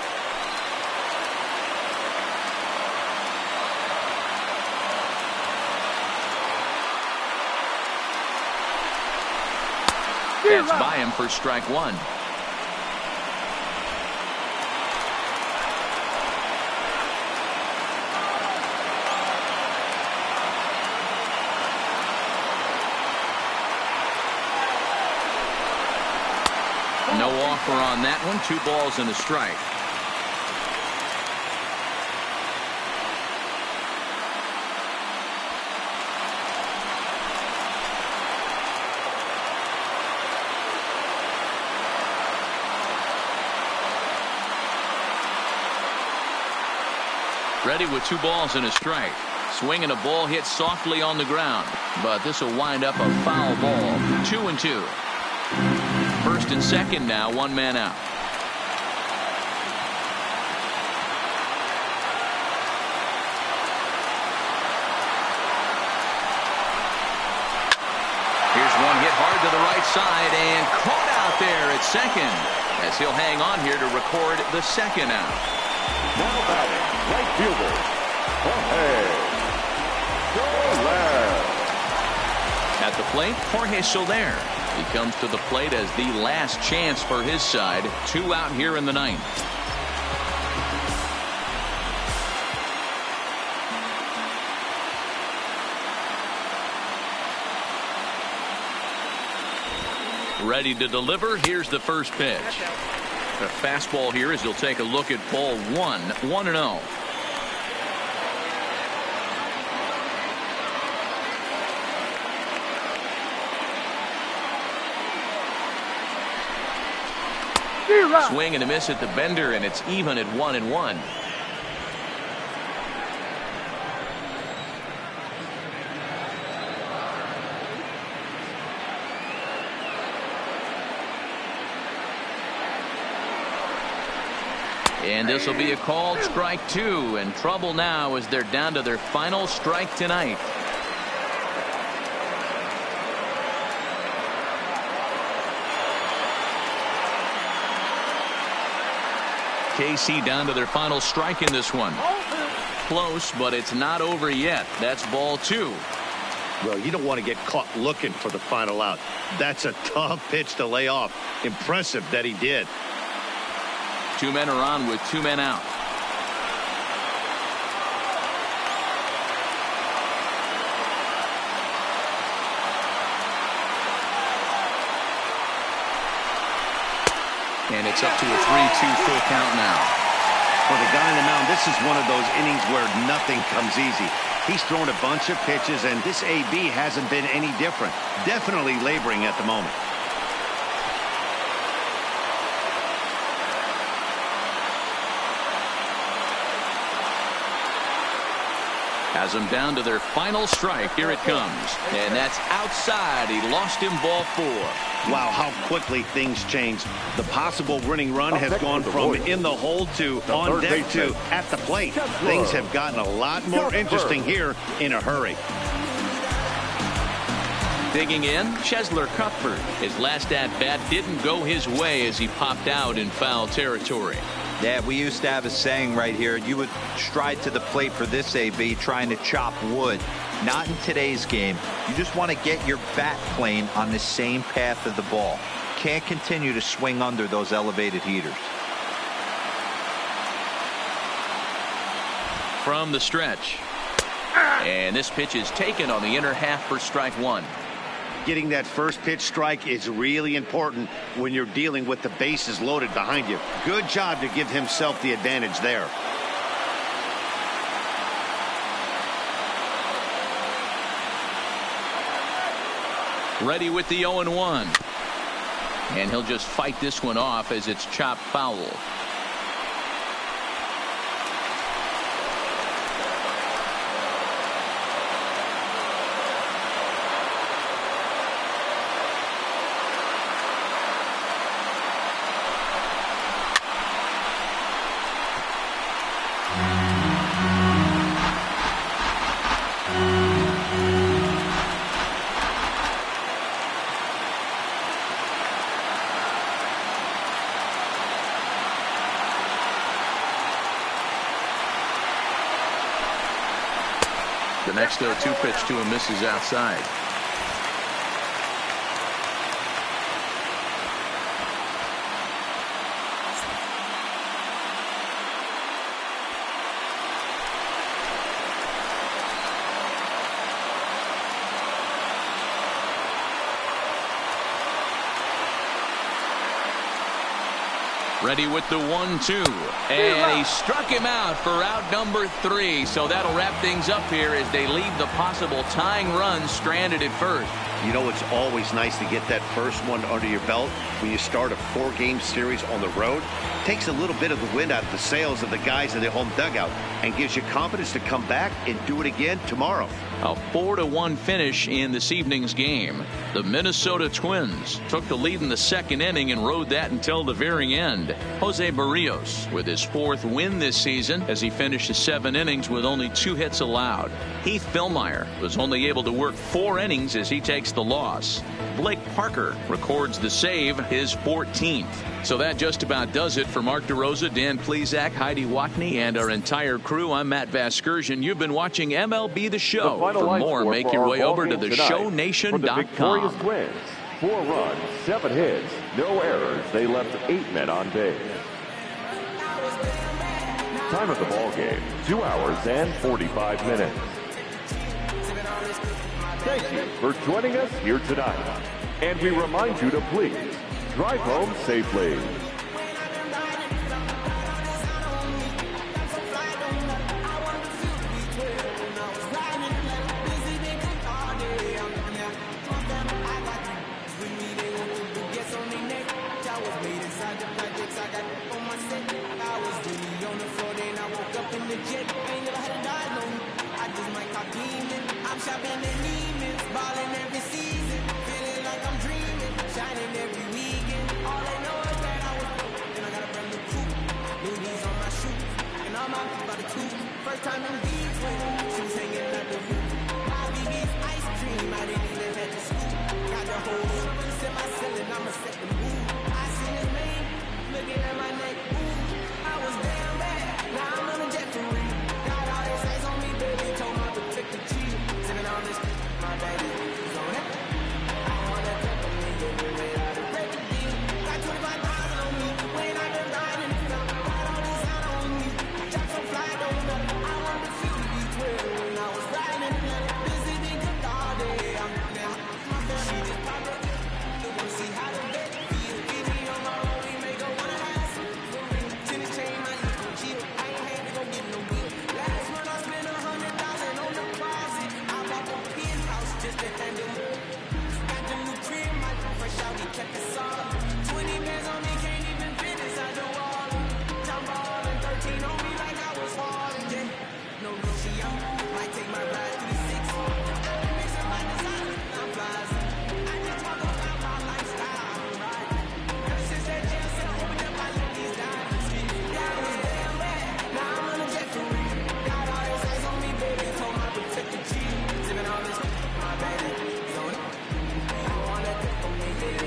That's by him for strike 1. No offer on that one. 2 balls and a strike. Ready with 2 balls and a strike. Swinging a ball hit softly on the ground, but this will wind up a foul ball. 2-2. First and second now, one man out. Here's one hit hard to the right side and caught out there at second, as he'll hang on here to record the second out. Now batting, right fielder, Jorge Soler. At the plate, Jorge Soler. He comes to the plate as the last chance for his side. 2 out here in the 9th. Ready to deliver. Here's the first pitch. The fastball here as he'll take a look at ball 1. 1-0. Swing and a miss at the bender, and it's even at 1-1. And this will be a called strike 2, and trouble now as they're down to their final strike tonight. KC down to their final strike in this one. Close, but it's not over yet. That's ball 2. Well, you don't want to get caught looking for the final out. That's a tough pitch to lay off. Impressive that he did. 2 men are on with 2 men out. And it's up to a 3-2 full count now. For the guy on the mound, this is one of those innings where nothing comes easy. He's thrown a bunch of pitches, and this AB hasn't been any different. Definitely laboring at the moment. Has them down to their final strike. Here it comes. And that's outside. He lost him ball 4. Wow, how quickly things change. The possible winning run has gone from in the hole to on deck to at the plate. Things have gotten a lot more interesting here in a hurry. Digging in, Chesler Cuthbert. His last at-bat didn't go his way as he popped out in foul territory. Yeah, we used to have a saying right here. You would stride to the plate for this AB trying to chop wood. Not in today's game. You just want to get your bat plane on the same path of the ball. Can't continue to swing under those elevated heaters. From the stretch. And this pitch is taken on the inner half for strike 1. Getting that first pitch strike is really important when you're dealing with the bases loaded behind you. Good job to give himself the advantage there. Ready with the 0-1. And he'll just fight this one off as it's chopped foul. The next 0-2 pitch to him misses outside. Ready with the 1-2, and he struck him out for out number 3. So that'll wrap things up here as they leave the possible tying run stranded at first. You know, it's always nice to get that first one under your belt when you start a 4-game series on the road. Takes a little bit of the wind out of the sails of the guys in their home dugout and gives you confidence to come back and do it again tomorrow. A 4-1 finish in this evening's game. The Minnesota Twins took the lead in the second inning and rode that until the very end. Jose Barrios with his 4th win this season as he finishes 7 innings with only 2 hits allowed. Heath Fillmyer was only able to work 4 innings as he takes the loss. Blake Parker records the save, his 14th. So that just about does it for Mark DeRosa, Dan Plesac, Heidi Watney, and our entire crew. I'm Matt Vasgersian. You've been watching MLB The Show. For more, make your way over to theshownation.com. Twins, 4 runs, 7 hits, no errors. They left 8 men on base. Time of the ball game, 2 hours and 45 minutes. Thank you for joining us here tonight. And we remind you to please drive home safely. Inside the project. been in demons, balling every season, feeling like I'm dreaming, shining every weekend. All they know is that I was broke, and I got a brand new coupe, Louis on my shoes, and all my by the two. First time in V's when she was hanging at the roof. My BB's ice cream, I didn't even have to scoop. Got the whole universe in my ceiling, I'ma set the mood. I seen his name, looking at my neck, ooh. I was damn bad, now I'm on a jet for real. Got all this ice on me, baby, told my protective chief. Sipping on this, my baby, is on it. I want that pepper, baby, made out of break the deal. Got 25,000 on me, when I been riding the film. Got all this out on me, drop some fly, don't matter. I want to feel the V12 when I was riding in the busy, been cooked all day. I'm now, my girl, she just popped up. You wanna see how the vet feel. Keep me on my road, we make her wanna have some. Tennis chain, my lips from chill. I ain't had to go get no wheel. Last month I spent 100,000 on the closet. I bought the penthouse just to handle more. Got the new crib, my fresh out, he kept it solid. 20 bands on me, can't even fit inside the wall. Jump ball and 13 on me like I was hard. Yeah, no Gucci on. Might take my ride through the 6. I been mixing my designer, I'm flies. I just talk about my lifestyle, right? Ever since that jail cell opened up, I let these diamonds speak. Yeah, I was damn bad, now I'm on a jet for real. Got all this ice on me, baby, told my protective chief. Sipping on this, my baby, is on it. I want that dick from me, yeah.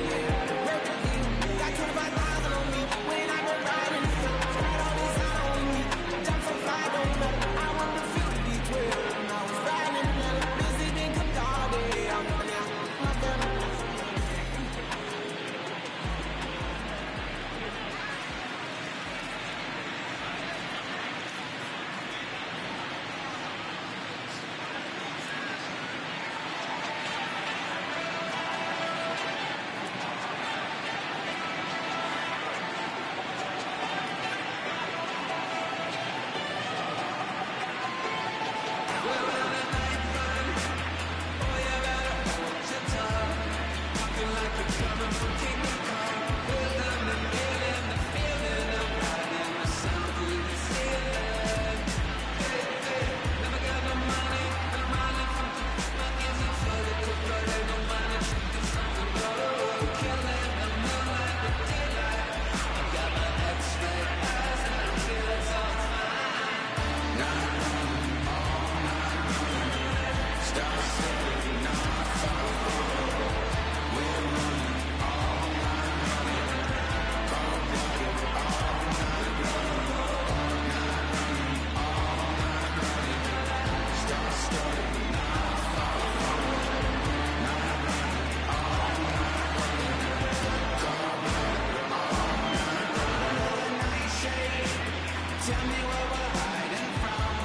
Break the deal. Got 25,000 on me, when I been riding the film. Got all this out on me, jump from fly, don't matter. I want to feel the V12 when I was riding in the busy, been cooked all day. I'm now, my family. Tell me where we're hiding from.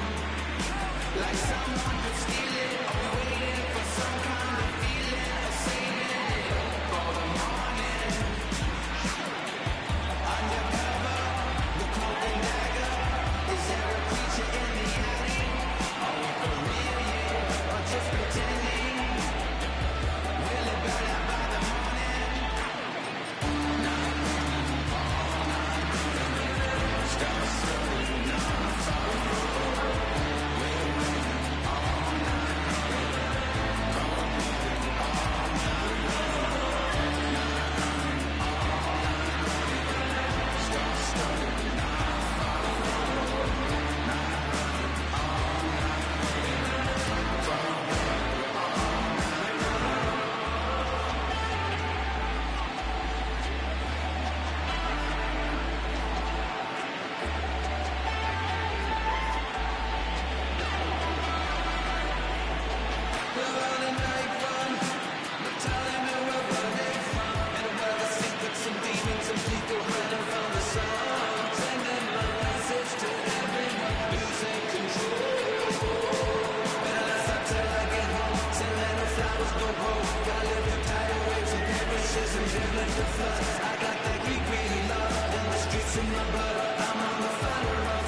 Like someone could steal it. Are we waiting for some kind of feeling? Or saving it for the morning? Undercover, the cloak and dagger. Is there a creature in the alley? Are we for real, yeah? Or just pretending? Will it burn out by the morning? I got that Greek love in the streets in my blood. I'm on the fire.